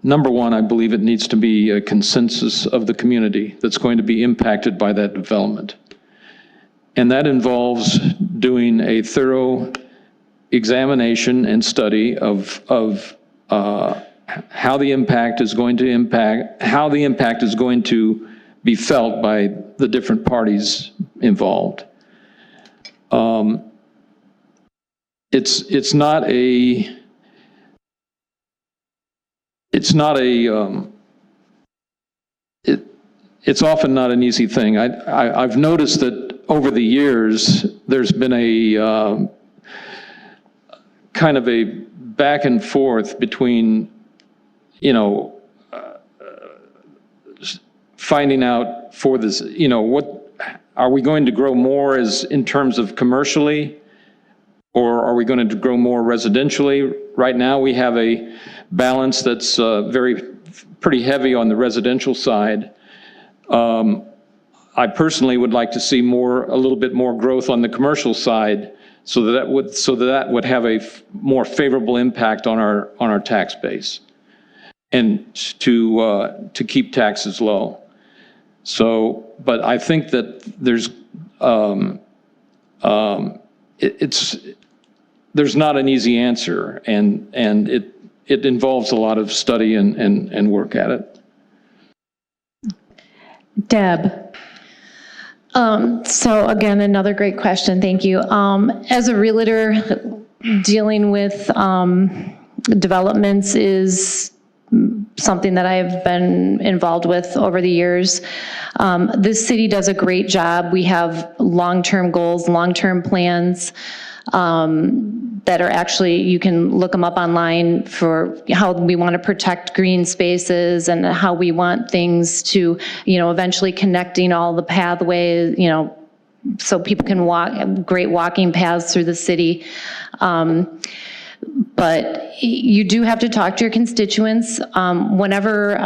number one, I believe it needs to be a consensus of the community that's going to be impacted by that development. And that involves doing a thorough examination and study of how the impact is going to be felt by the different parties involved. It's often not an easy thing. I've noticed that over the years, there's been a kind of a back and forth between, finding out for this, what are we going to grow more as in terms of commercially, or are we going to grow more residentially? Right now, we have a balance that's pretty heavy on the residential side. I personally would like to see a little bit more growth on the commercial side, so that would have a more favorable impact on our tax base, and to keep taxes low. So, but I think that there's not an easy answer, and it involves a lot of study and work at it. Deb. So again, another great question. Thank you. As a realtor, dealing with developments is something that I've been involved with over the years. This city does a great job. We have long-term goals, long-term plans that are actually, you can look them up online for how we want to protect green spaces and how we want things to, eventually connecting all the pathways, so people can walk, great walking paths through the city. But you do have to talk to your constituents. Whenever,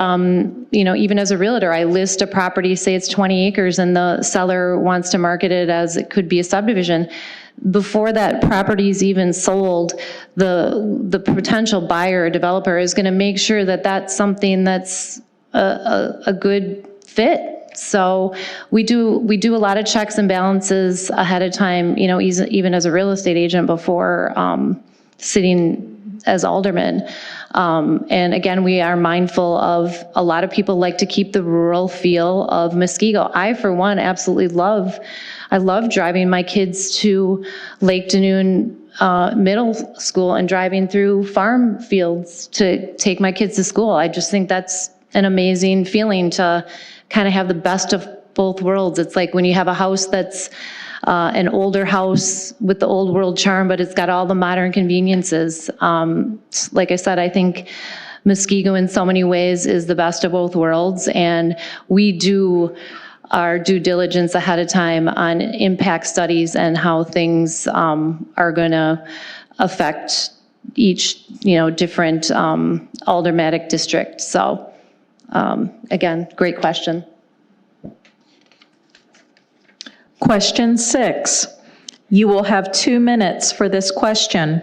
even as a realtor, I list a property, say it's 20 acres, and the seller wants to market it as it could be a subdivision. Before that property is even sold, the potential buyer or developer is going to make sure that that's something that's a good fit. So we do a lot of checks and balances ahead of time, even as a real estate agent before sitting as alderman. And again, we are mindful of, a lot of people like to keep the rural feel of Muskego. I, for one, absolutely love driving my kids to Lake Danoon middle school and driving through farm fields to take my kids to school. I just think that's an amazing feeling to kind of have the best of both worlds. It's like when you have a house that's an older house with the old world charm, but it's got all the modern conveniences. Like I said, I think Muskego in so many ways is the best of both worlds, and we do our due diligence ahead of time on impact studies and how things are going to affect each, different aldermanic district. So again, great question. Question 6. You will have 2 minutes for this question.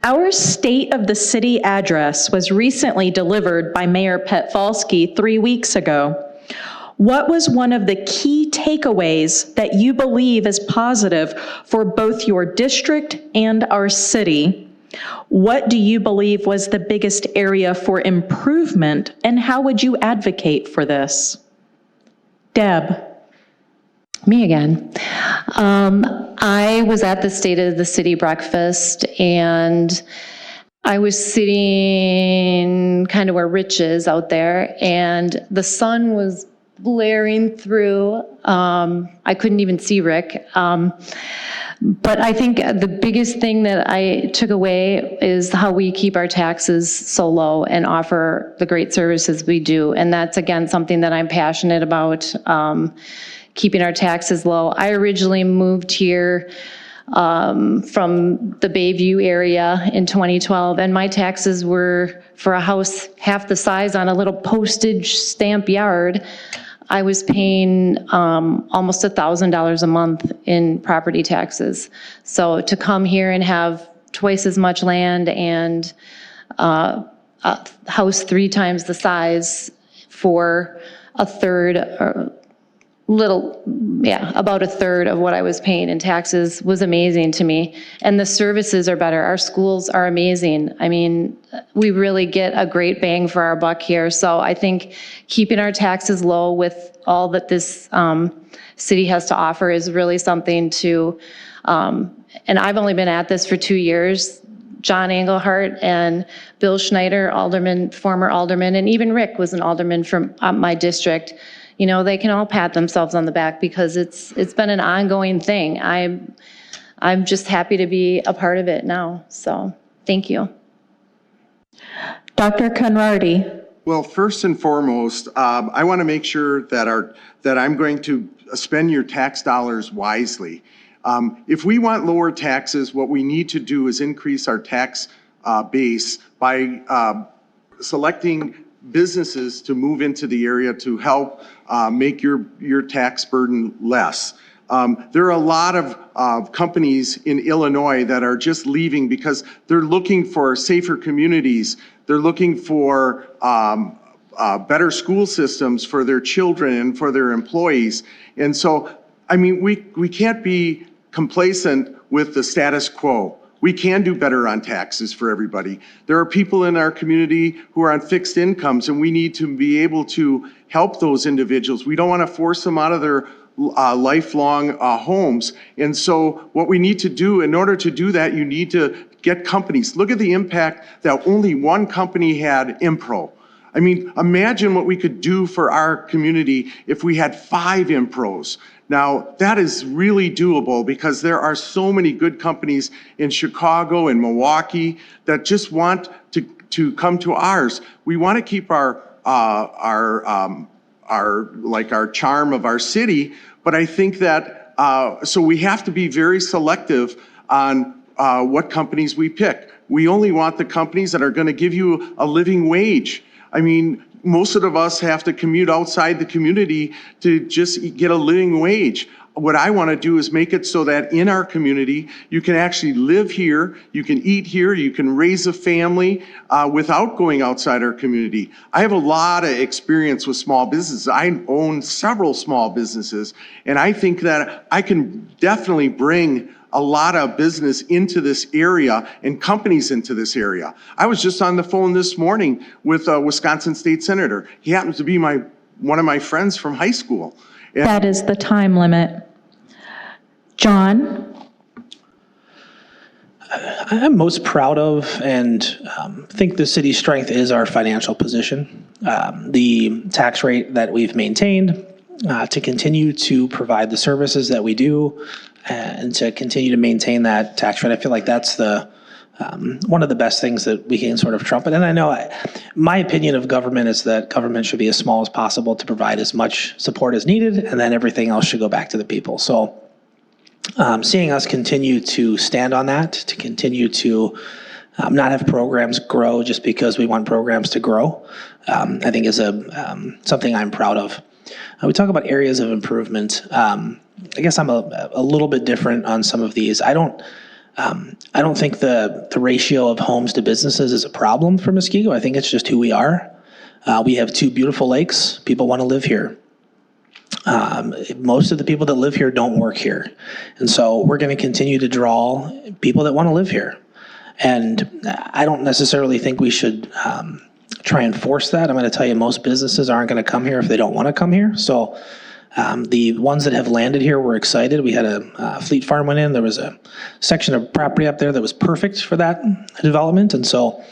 Our State of the City address was recently delivered by Mayor Petfalski 3 weeks ago. What was one of the key takeaways that you believe is positive for both your district and our city? What do you believe was the biggest area for improvement, and how would you advocate for this? Deb. Me again. I was at the State of the City breakfast, and I was sitting kind of where Rich is out there, and the sun was blaring through. I couldn't even see Rick. But I think the biggest thing that I took away is how we keep our taxes so low and offer the great services we do. And that's, again, something that I'm passionate about, keeping our taxes low. I originally moved here from the Bayview area in 2012, and my taxes were, for a house half the size on a little postage stamp yard, I was paying almost $1,000 a month in property taxes. So to come here and have twice as much land and a house 3 times the size for a third, or about a third of what I was paying in taxes was amazing to me. And the services are better. Our schools are amazing. I mean, we really get a great bang for our buck here. So I think keeping our taxes low with all that this city has to offer is really something to, and I've only been at this for 2 years. John Engelhardt and Bill Schneider, alderman, former alderman, and even Rick was an alderman from my district. They can all pat themselves on the back because it's been an ongoing thing. I'm just happy to be a part of it now. So thank you. Dr. Conradi. Well, first and foremost, I want to make sure that I'm going to spend your tax dollars wisely. If we want lower taxes, what we need to do is increase our tax base by selecting businesses to move into the area to help make your tax burden less. There are a lot of companies in Illinois that are just leaving because they're looking for safer communities. They're looking for better school systems for their children and for their employees. And so, I mean, we can't be complacent with the status quo. We can do better on taxes for everybody. There are people in our community who are on fixed incomes, and we need to be able to help those individuals. We don't want to force them out of their lifelong homes. And so what we need to do, in order to do that, you need to get companies. Look at the impact that only one company had, Impro. I mean, imagine what we could do for our community if we had 5 Impros. Now, that is really doable because there are so many good companies in Chicago and Milwaukee that just want to come to ours. We want to keep our charm of our city, but I think that, so we have to be very selective on what companies we pick. We only want the companies that are going to give you a living wage. I mean, most of us have to commute outside the community to just get a living wage. What I want to do is make it so that in our community, you can actually live here, you can eat here, you can raise a family without going outside our community. I have a lot of experience with small businesses. I own several small businesses, and I think that I can definitely bring a lot of business into this area and companies into this area. I was just on the phone this morning with a Wisconsin State Senator. He happens to be one of my friends from high school. And That is the time limit. John? I'm most proud of and think the city's strength is our financial position. The tax rate that we've maintained to continue to provide the services that we do and to continue to maintain that tax rate. I feel like that's the one of the best things that we can sort of trumpet. And I know my opinion of government is that government should be as small as possible to provide as much support as needed, and then everything else should go back to the people. So seeing us continue to stand on that, to continue to not have programs grow just because we want programs to grow, I think is something I'm proud of. We talk about areas of improvement. I guess I'm a little bit different on some of these. I don't think the ratio of homes to businesses is a problem for Muskego. I think it's just who we are. We have 2 beautiful lakes. People want to live here. Most of the people that live here don't work here. And so we're going to continue to draw people that want to live here. And I don't necessarily think we should try and force that. I'm going to tell you, most businesses aren't going to come here if they don't want to come here. So the ones that have landed here, we're excited. We had a Fleet Farm went in. There was a section of property up there that was perfect for that development. And so,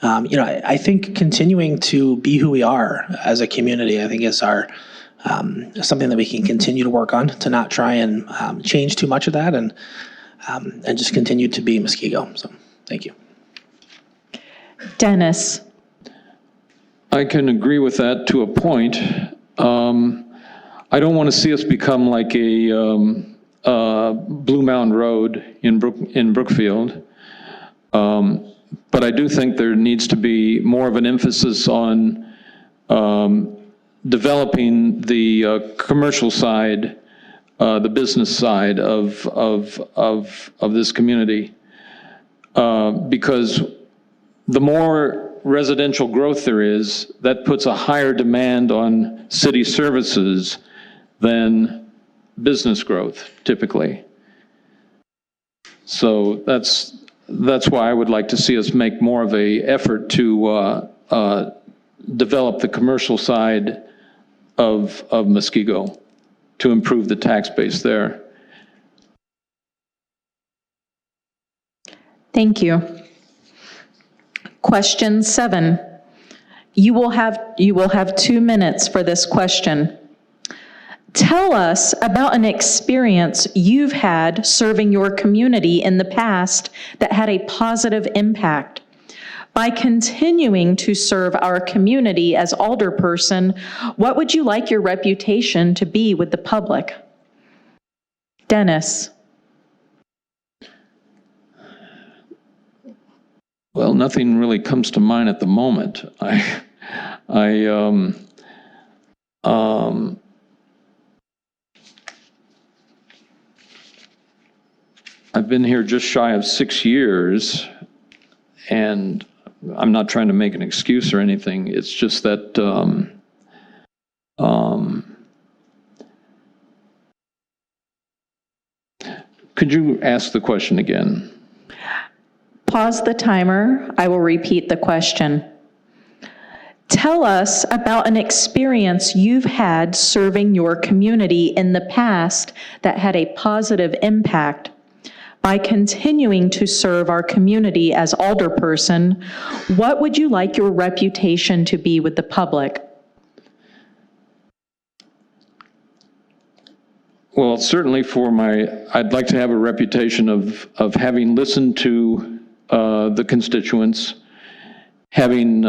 I think continuing to be who we are as a community, I think is our something that we can continue to work on, to not try and change too much of that, and just continue to be Muskego. So thank you. Dennis? I can agree with that to a point. I don't want to see us become like a Blue Mound Road in Brookfield. But I do think there needs to be more of an emphasis on developing the commercial side, the business side of this community, because the more residential growth there is, that puts a higher demand on city services than business growth typically. So that's why I would like to see us make more of a effort to develop the commercial side of Muskego to improve the tax base there. Thank you. Question 7. You will have 2 minutes for this question. Tell us about an experience you've had serving your community in the past that had a positive impact. By continuing to serve our community as alderperson, what would you like your reputation to be with the public? Dennis. Well, nothing really comes to mind at the moment. I've been here just shy of 6 years, and I'm not trying to make an excuse or anything. It's just that could you ask the question again? Pause the timer. I will repeat the question. Tell us about an experience you've had serving your community in the past that had a positive impact. By continuing to serve our community as alderperson, what would you like your reputation to be with the public? Well, certainly I'd like to have a reputation of having listened to the constituents, having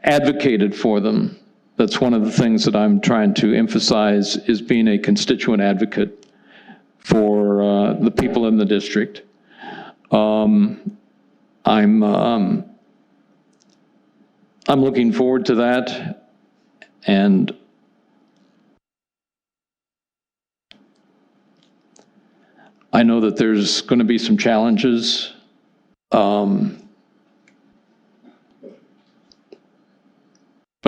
advocated for them. That's one of the things that I'm trying to emphasize, is being a constituent advocate for the people in the district. I'm looking forward to that, and I know that there's going to be some challenges. But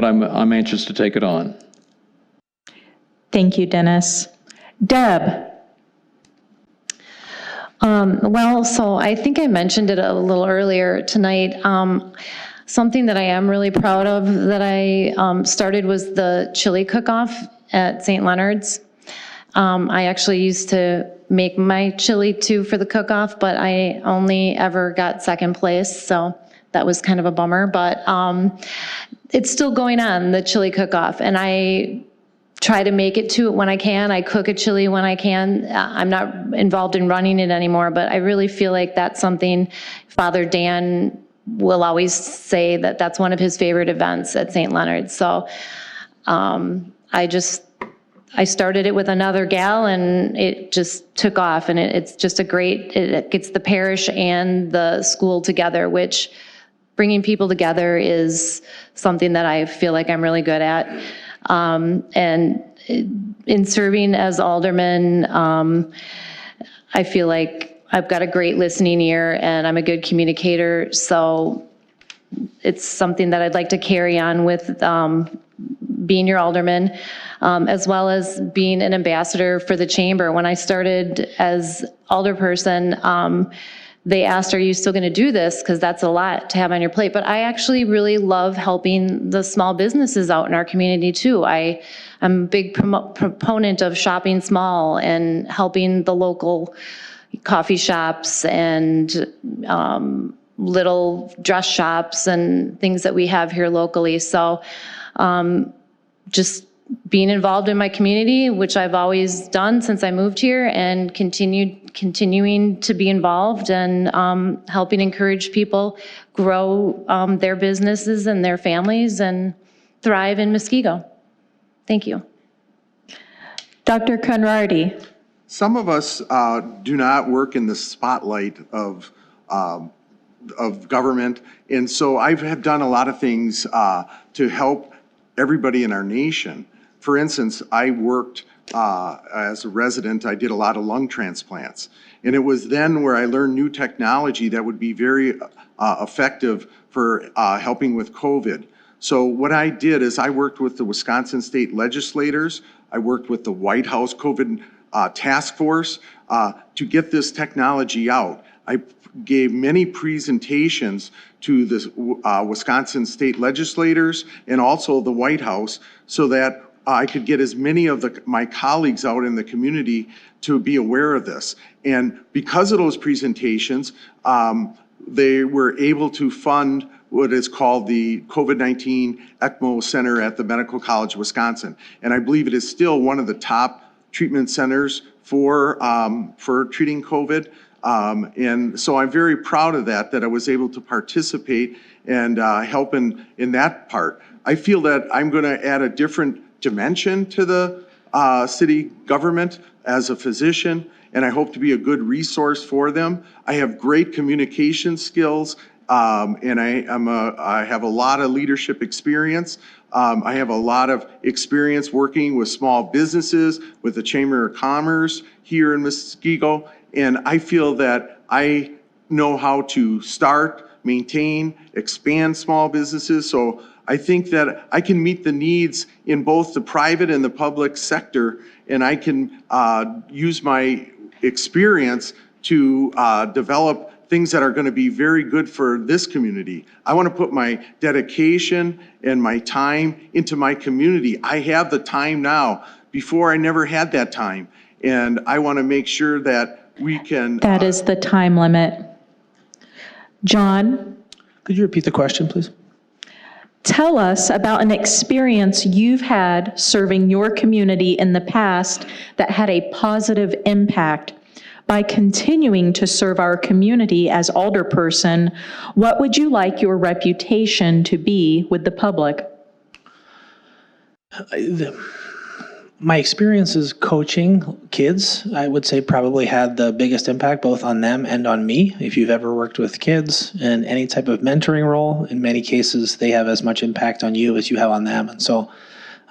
I'm anxious to take it on. Thank you, Dennis. Deb. Well, so I think I mentioned it a little earlier tonight. Something that I am really proud of that I started was the chili cook-off at St. Leonard's. I actually used to make my chili too for the cook-off, but I only ever got second place, so that was kind of a bummer. But it's still going on, the chili cook-off, and I try to make it to it when I can. I cook a chili when I can. I'm not involved in running it anymore, but I really feel like that's something Father Dan will always say that that's one of his favorite events at St. Leonard's. So I started it with another gal, and it just took off, and it's just it gets the parish and the school together, which bringing people together is something that I feel like I'm really good at. And in serving as alderman, I feel like I've got a great listening ear and I'm a good communicator. So it's something that I'd like to carry on with being your alderman, as well as being an ambassador for the chamber. When I started as alderperson, they asked, are you still going to do this? Because that's a lot to have on your plate. But I actually really love helping the small businesses out in our community too. I'm a big proponent of shopping small and helping the local coffee shops and little dress shops and things that we have here locally. So just being involved in my community, which I've always done since I moved here, and continuing to be involved and helping encourage people grow their businesses and their families and thrive in Muskego. Thank you. Dr. Conradi. Some of us do not work in the spotlight of government, and so I have done a lot of things to help everybody in our nation. For instance, I worked as a resident, I did a lot of lung transplants. And it was then where I learned new technology that would be very effective for helping with COVID. So what I did is I worked with the Wisconsin state legislators, I worked with the White House COVID task force to get this technology out. I gave many presentations to the Wisconsin state legislators and also the White House so that I could get as many of my colleagues out in the community to be aware of this. And because of those presentations, they were able to fund what is called the COVID-19 ECMO Center at the Medical College of Wisconsin. And I believe it is still one of the top treatment centers for treating COVID. And so I'm very proud of that I was able to participate and help in that part. I feel that I'm going to add a different dimension to the city government as a physician, and I hope to be a good resource for them. I have great communication skills, and I have a lot of leadership experience. I have a lot of experience working with small businesses, with the Chamber of Commerce here in Muskego, and I feel that I know how to start, maintain, expand small businesses. So I think that I can meet the needs in both the private and the public sector, and I can use my experience to develop things that are going to be very good for this community. I want to put my dedication and my time into my community. I have the time now. Before, I never had that time, and I want to make sure that we can. That is the time limit. John, Could you repeat the question, please? tell us about an experience you've had serving your community in the past that had a positive impact. By continuing to serve our community as alderperson, what would you like your reputation to be with the public? My experiences coaching kids, I would say, probably had the biggest impact both on them and on me. If you've ever worked with kids in any type of mentoring role, in many cases, they have as much impact on you as you have on them. And so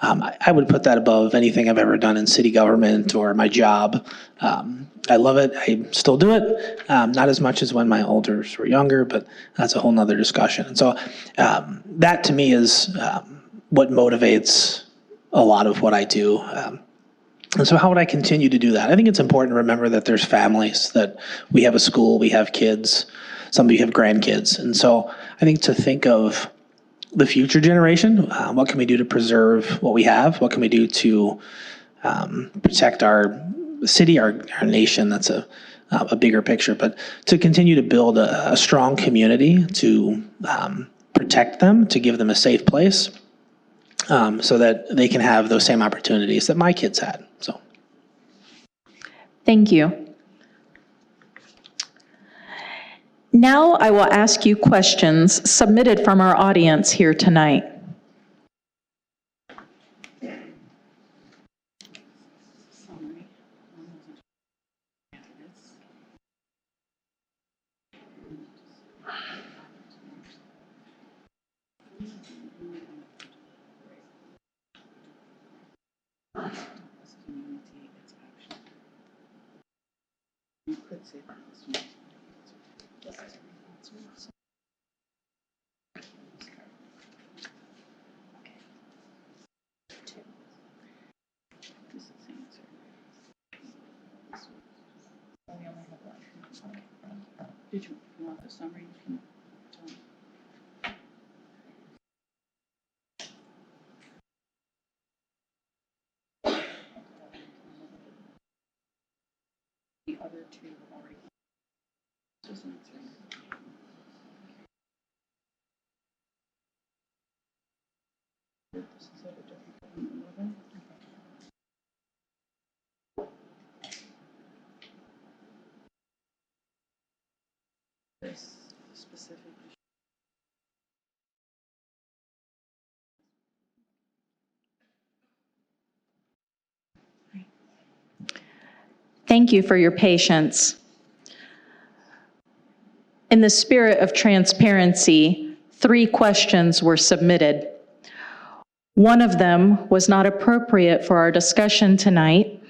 I would put that above anything I've ever done in city government or my job. I love it. I still do it. Not as much as when my elders were younger, but that's a whole nother discussion. And so that to me is what motivates a lot of what I do. And so how would I continue to do that? I think it's important to remember that there's families, that we have a school, we have kids, some of you have grandkids. And so I think to think of the future generation, what can we do to preserve what we have? What can we do to protect our city, our nation? That's a bigger picture, but to continue to build a strong community, to protect them, to give them a safe place, so that they can have those same opportunities that my kids had. So, Thank you. Now I will ask you questions submitted from our audience here tonight. Did you want the summary? You can tell me. The other two have already. This is answering. This is at a different level. This specifically. Thank you for your patience. In the spirit of transparency, 3 questions were submitted. One of them was not appropriate for our discussion tonight.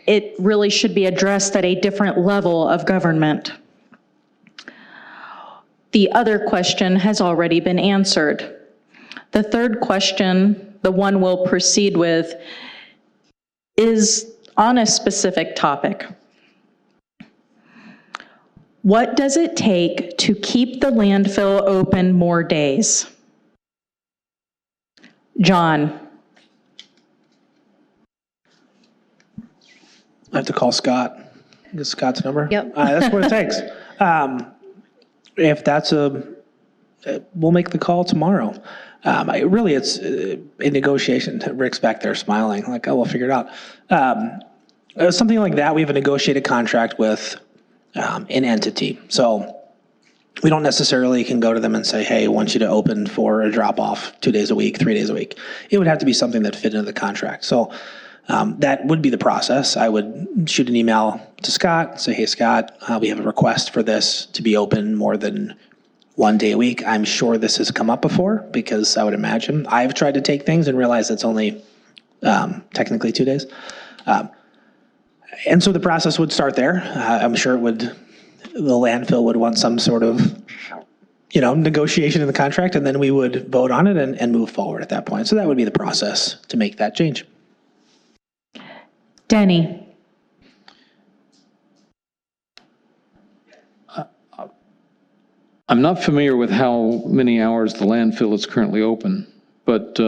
It really should be addressed at a different level of government. The other question has already been answered. The third question, the one we'll proceed with, is on a specific topic. What does it take to keep the landfill open more days? John. I have to call Scott. Get Scott's number? Yep. That's what it takes. If that's we'll make the call tomorrow. It's a negotiation. Rick's back there smiling, like, oh, we'll figure it out. Something like that, we have a negotiated contract with an entity. So we don't necessarily can go to them and say, hey, I want you to open for a drop-off 2 days a week, 3 days a week. It would have to be something that fit into the contract. So that would be the process. I would shoot an email to Scott, say, hey, Scott, we have a request for this to be open more than 1 day a week. I'm sure this has come up before, because I would imagine I've tried to take things and realize it's only technically 2 days. And so the process would start there. I'm sure the landfill would want some sort of, negotiation in the contract, and then we would vote on it and move forward at that point. So that would be the process to make that change. Denny. I'm not familiar with how many hours the landfill is currently open, but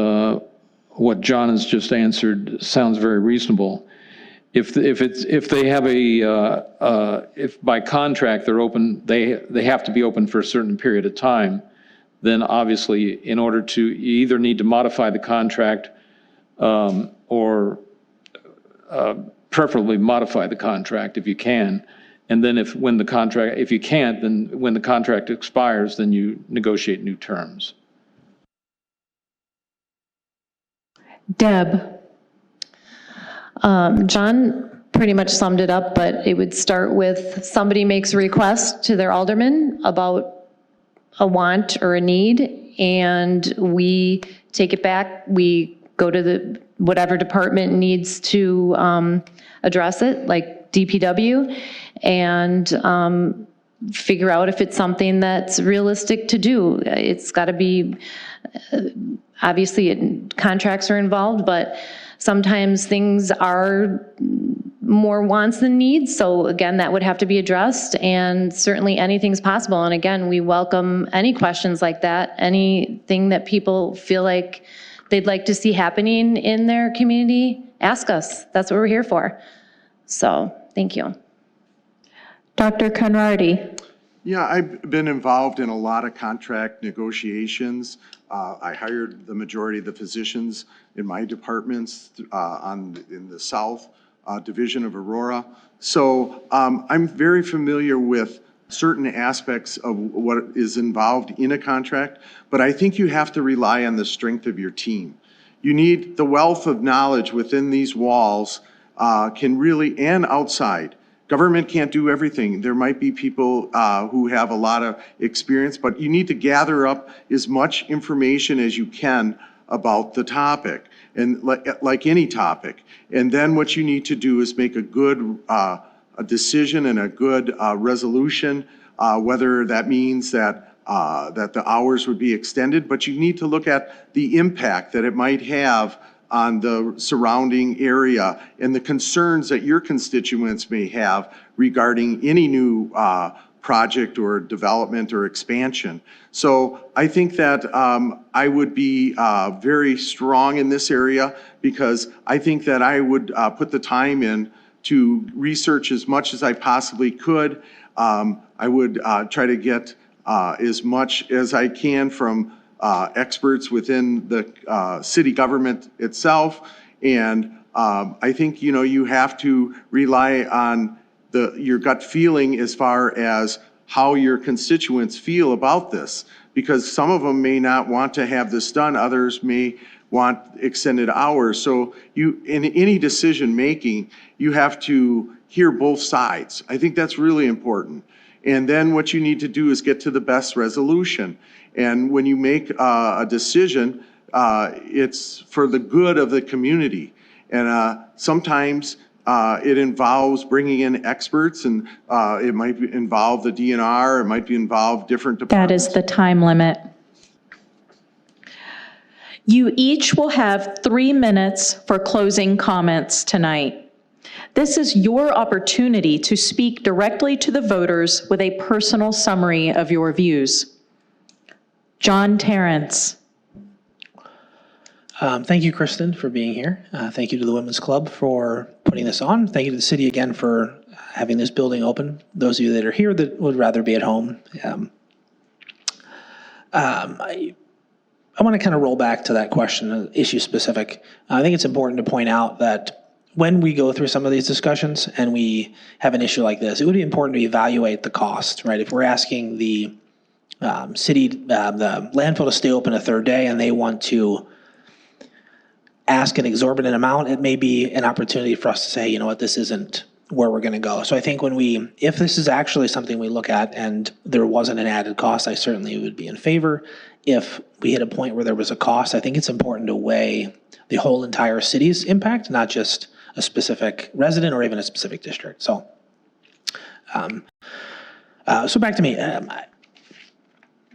what John has just answered sounds very reasonable. if they have if by contract they're open, they have to be open for a certain period of time, then obviously in order to, you either need to modify the contract or preferably modify the contract if you can. And then if you can't, then when the contract expires, then you negotiate new terms. Deb. John pretty much summed it up, but it would start with somebody makes a request to their alderman about a want or a need, and we take it back. We go to whatever department needs to address it, like DPW, and figure out if it's something that's realistic to do. It's got to be, obviously contracts are involved, but sometimes things are more wants than needs. So again, that would have to be addressed, and certainly anything's possible. And again, we welcome any questions like that, anything that people feel like they'd like to see happening in their community, ask us. That's what we're here for. So thank you. Dr. Conradi. Yeah, I've been involved in a lot of contract negotiations. I hired the majority of the physicians in my departments in the South Division of Aurora. So I'm very familiar with certain aspects of what is involved in a contract, but I think you have to rely on the strength of your team. You need the wealth of knowledge within these walls can really, and outside. Government can't do everything. There might be people who have a lot of experience, but you need to gather up as much information as you can about the topic, and like any topic. And then what you need to do is make a good a decision and a good resolution, whether that means that the hours would be extended, but you need to look at the impact that it might have on the surrounding area and the concerns that your constituents may have regarding any new project or development or expansion. So I think that I would be very strong in this area, because I think that I would put the time in to research as much as I possibly could. I would try to get as much as I can from experts within the city government itself. And I think, you have to rely on your gut feeling as far as how your constituents feel about this, because some of them may not want to have this done, others may want extended hours. So in any decision making, you have to hear both sides. I think that's really important. And then what you need to do is get to the best resolution. And when you make a decision, it's for the good of the community. And sometimes it involves bringing in experts, and it might involve the DNR, it might involve different departments. That is the time limit. You each will have 3 minutes for closing comments tonight. This is your opportunity to speak directly to the voters with a personal summary of your views. John Terrence. Thank you, Kristen, for being here. Thank you to the Women's Club for putting this on. Thank you to the city again for having this building open. Those of you that are here that would rather be at home. I want to kind of roll back to that question, issue specific. I think it's important to point out that when we go through some of these discussions and we have an issue like this, it would be important to evaluate the cost, right? If we're asking the city, the landfill to stay open a third day, and they want to ask an exorbitant amount, it may be an opportunity for us to say, you know what, this isn't where we're going to go. So I think if this is actually something we look at and there wasn't an added cost, I certainly would be in favor. If we hit a point where there was a cost, I think it's important to weigh the whole entire city's impact, not just a specific resident or even a specific district. So, so back to me.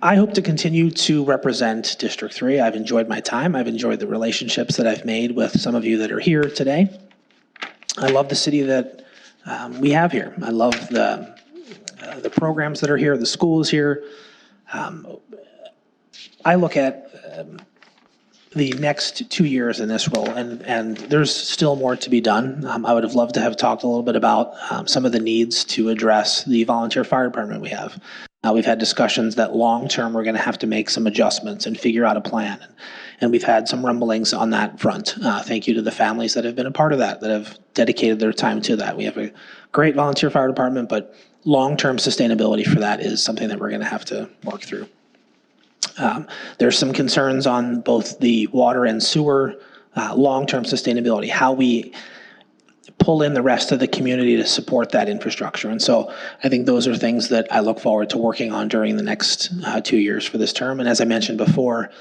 I hope to continue to represent District 3. I've enjoyed my time. I've enjoyed the relationships that I've made with some of you that are here today. I love the city that we have here. I love the programs that are here, the schools here. I look at the next 2 years in this role, and there's still more to be done. I would have loved to have talked a little bit about some of the needs to address the volunteer fire department we have. We've had discussions that long-term we're going to have to make some adjustments and figure out a plan. And we've had some rumblings on that front. Thank you to the families that have been a part of that have dedicated their time to that. We have a great volunteer fire department, but long-term sustainability for that is something that we're going to have to work through. There's some concerns on both the water and sewer, long-term sustainability, how we pull in the rest of the community to support that infrastructure. And so I think those are things that I look forward to working on during the next 2 years for this term. And as I mentioned before,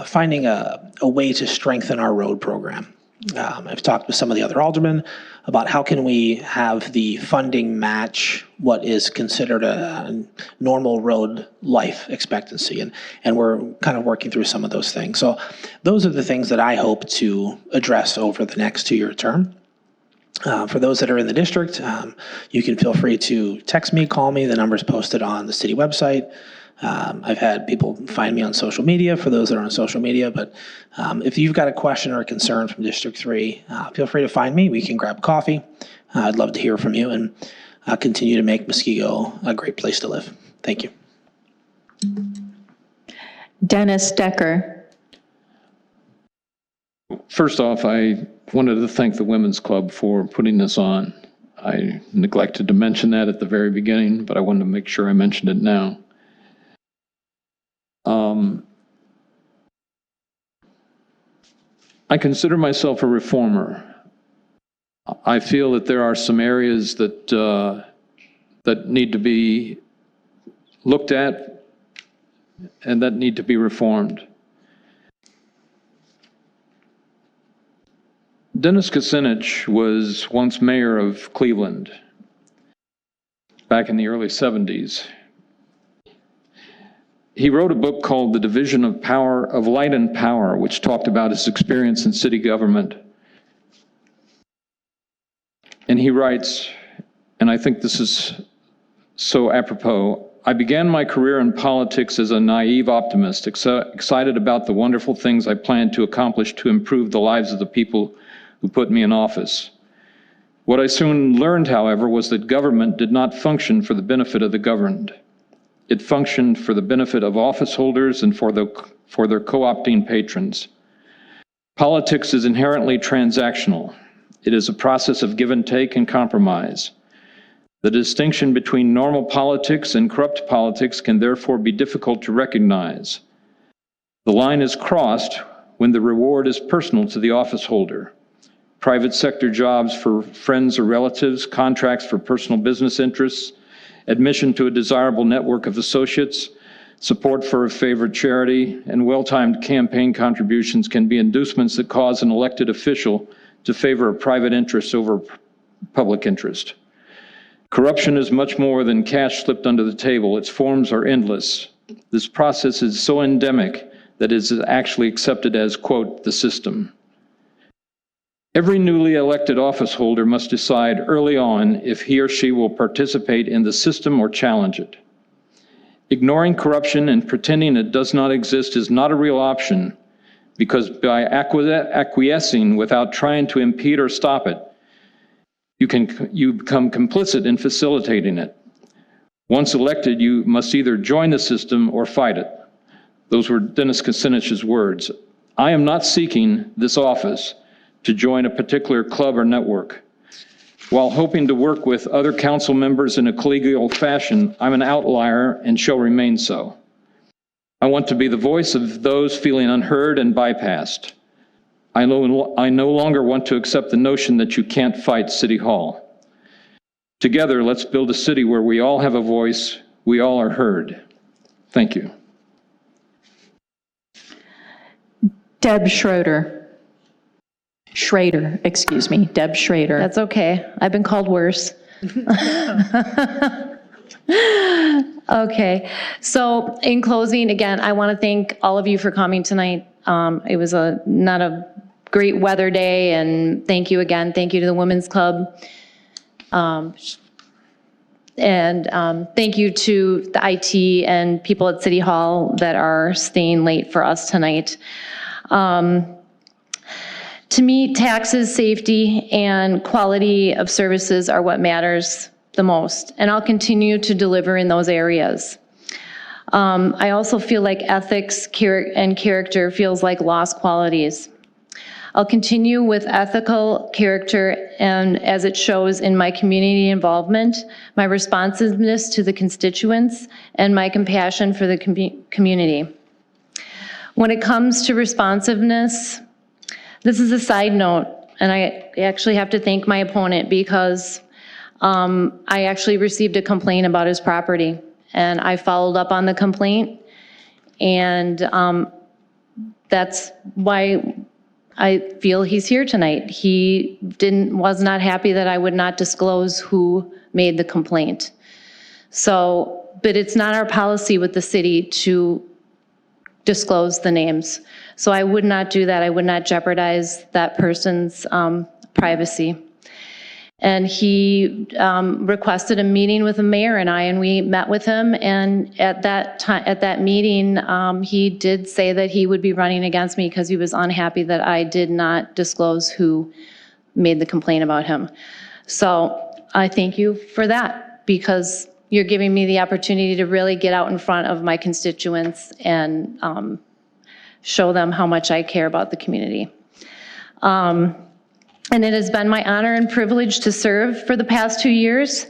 finding a way to strengthen our road program. I've talked with some of the other aldermen about how can we have the funding match what is considered a normal road life expectancy. And we're kind of working through some of those things. So those are the things that I hope to address over the next 2-year term. For those that are in the district, you can feel free to text me, call me. The number's posted on the city website. I've had people find me on social media for those that are on social media, but if you've got a question or a concern from District 3, feel free to find me. We can grab coffee. I'd love to hear from you and continue to make Muskego a great place to live. Thank you. Dennis Decker. First off, I wanted to thank the Women's Club for putting this on. I neglected to mention that at the very beginning, but I wanted to make sure I mentioned it now. I consider myself a reformer. I feel that there are some areas that need to be looked at and that need to be reformed. Dennis Kucinich was once mayor of Cleveland back in the early 70s. He wrote a book called The Division of Power, of Light and Power, which talked about his experience in city government. And he writes, and I think this is so apropos, I began my career in politics as a naive optimist, excited about the wonderful things I planned to accomplish to improve the lives of the people who put me in office. What I soon learned, however, was that government did not function for the benefit of the governed. It functioned for the benefit of office holders and for their co-opting patrons. Politics is inherently transactional. It is a process of give and take and compromise. The distinction between normal politics and corrupt politics can therefore be difficult to recognize. The line is crossed when the reward is personal to the office holder. Private sector jobs for friends or relatives, contracts for personal business interests, admission to a desirable network of associates, support for a favored charity, and well-timed campaign contributions can be inducements that cause an elected official to favor a private interest over public interest. Corruption is much more than cash slipped under the table. Its forms are endless. This process is so endemic that it is actually accepted as, quote, the system. Every newly elected office holder must decide early on if he or she will participate in the system or challenge it. Ignoring corruption and pretending it does not exist is not a real option, because by acquiescing without trying to impede or stop it, you become complicit in facilitating it. Once elected, you must either join the system or fight it. Those were Dennis Kucinich's words. I am not seeking this office to join a particular club or network. While hoping to work with other council members in a collegial fashion, I'm an outlier and shall remain so. I want to be the voice of those feeling unheard and bypassed. I no longer want to accept the notion that you can't fight City Hall. Together, let's build a city where we all have a voice, we all are heard. Thank you. Deb Schrader. Deb Schrader. That's okay. I've been called worse. Okay. So in closing, again, I want to thank all of you for coming tonight. It was not a great weather day, and thank you again. Thank you to the Women's Club. And thank you to the IT and people at City Hall that are staying late for us tonight. To me, taxes, safety, and quality of services are what matters the most, and I'll continue to deliver in those areas. I also feel like ethics and character feels like lost qualities. I'll continue with ethical character and as it shows in my community involvement, my responsiveness to the constituents, and my compassion for the community. When it comes to responsiveness, this is a side note, and I actually have to thank my opponent because I actually received a complaint about his property, and I followed up on the complaint, and that's why I feel he's here tonight. He was not happy that I would not disclose who made the complaint. So, but it's not our policy with the city to disclose the names. So I would not do that. I would not jeopardize that person's privacy. And he requested a meeting with the mayor and I, and we met with him. And at that meeting, he did say that he would be running against me because he was unhappy that I did not disclose who made the complaint about him. So I thank you for that because you're giving me the opportunity to really get out in front of my constituents and show them how much I care about the community. And it has been my honor and privilege to serve for the past 2 years,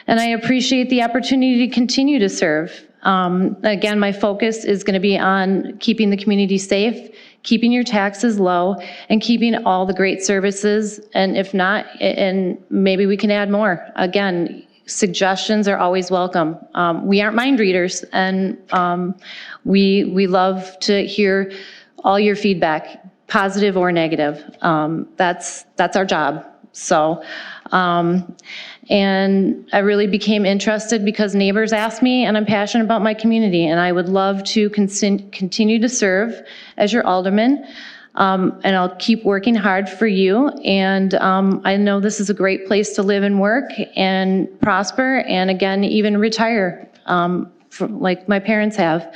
and I appreciate the opportunity to continue to serve. Again, my focus is going to be on keeping the community safe, keeping your taxes low, and keeping all the great services, and if not, and maybe we can add more. Again, suggestions are always welcome. We aren't mind readers, and we love to hear all your feedback, positive or negative. That's our job. So, and I really became interested because neighbors asked me, and I'm passionate about my community, and I would love to continue to serve as your alderman. And I'll keep working hard for you. And I know this is a great place to live and work and prosper, and again, even retire, like my parents have.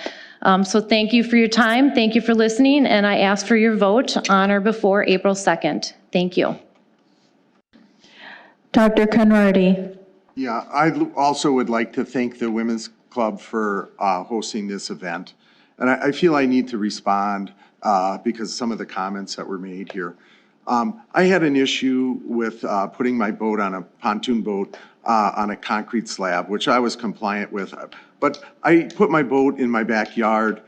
So thank you for your time. Thank you for listening. And I ask for your vote on or before April 2nd. Thank you. Dr. Conrady. Yeah, I also would like to thank the Women's Club for hosting this event. And I feel I need to respond because some of the comments that were made here. I had an issue with putting my boat on a pontoon boat on a concrete slab, which I was compliant with. But I put my boat in my backyard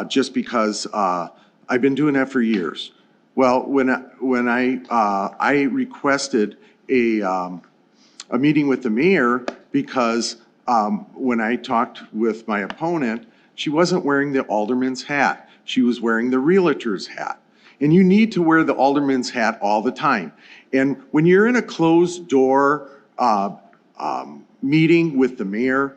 just because I've been doing that for years. Well, when I requested a meeting with the mayor because when I talked with my opponent, she wasn't wearing the alderman's hat. She was wearing the realtor's hat. And you need to wear the alderman's hat all the time. And when you're in a closed door meeting with the mayor,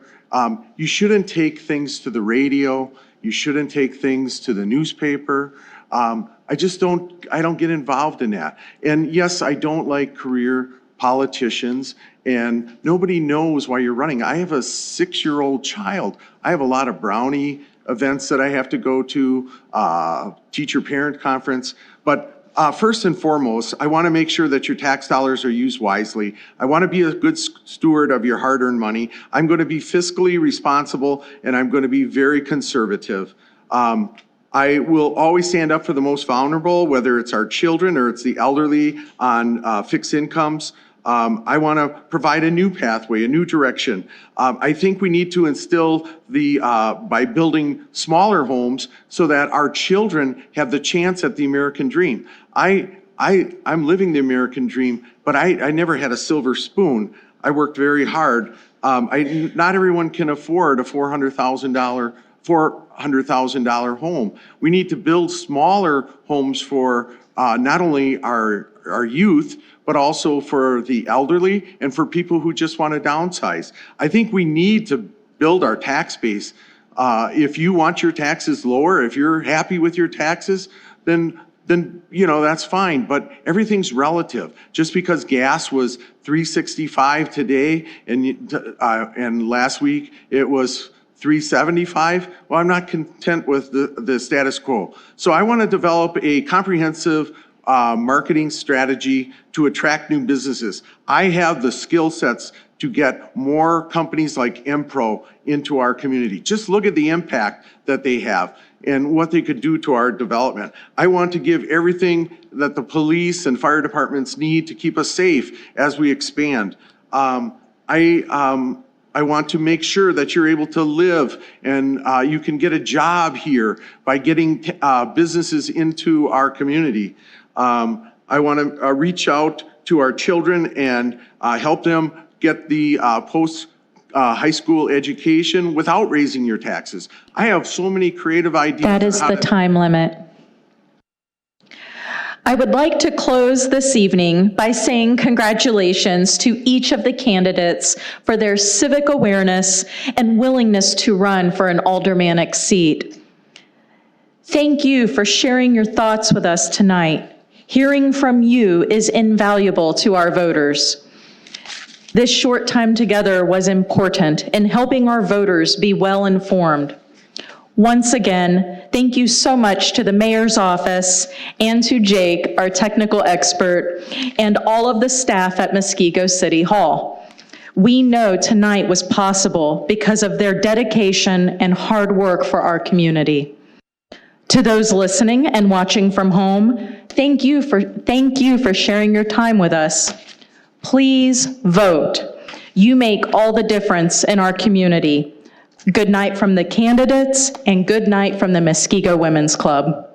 you shouldn't take things to the radio. You shouldn't take things to the newspaper. I don't get involved in that. And yes, I don't like career politicians, and nobody knows why you're running. I have a 6-year-old child. I have a lot of brownie events that I have to go to, teacher-parent conference. But first and foremost, I want to make sure that your tax dollars are used wisely. I want to be a good steward of your hard-earned money. I'm going to be fiscally responsible, and I'm going to be very conservative. I will always stand up for the most vulnerable, whether it's our children or it's the elderly on fixed incomes. I want to provide a new pathway, a new direction. I think we need to instill by building smaller homes so that our children have the chance at the American dream. I'm living the American dream, but I never had a silver spoon. I worked very hard. Not everyone can afford a $400,000 home. We need to build smaller homes for not only our youth, but also for the elderly and for people who just want to downsize. I think we need to build our tax base. If you want your taxes lower, if you're happy with your taxes, then that's fine, but everything's relative. Just because gas was $3.65 today and last week it was $375. Well, I'm not content with the status quo. So I want to develop a comprehensive marketing strategy to attract new businesses. I have the skill sets to get more companies like Empro into our community. Just look at the impact that they have and what they could do to our development. I want to give everything that the police and fire departments need to keep us safe as we expand. I want to make sure that you're able to live and you can get a job here by getting businesses into our community. I want to reach out to our children and help them get the post-high school education without raising your taxes. I have so many creative ideas. That is the time limit. I would like to close this evening by saying congratulations to each of the candidates for their civic awareness and willingness to run for an aldermanic seat. Thank you for sharing your thoughts with us tonight. Hearing from you is invaluable to our voters. This short time together was important in helping our voters be well informed. Once again, thank you so much to the mayor's office and to Jake, our technical expert, and all of the staff at Muskego City Hall. We know tonight was possible because of their dedication and hard work for our community. To those listening and watching from home, thank you for sharing your time with us. Please vote. You make all the difference in our community. Good night from the candidates and good night from the Muskego Women's Club.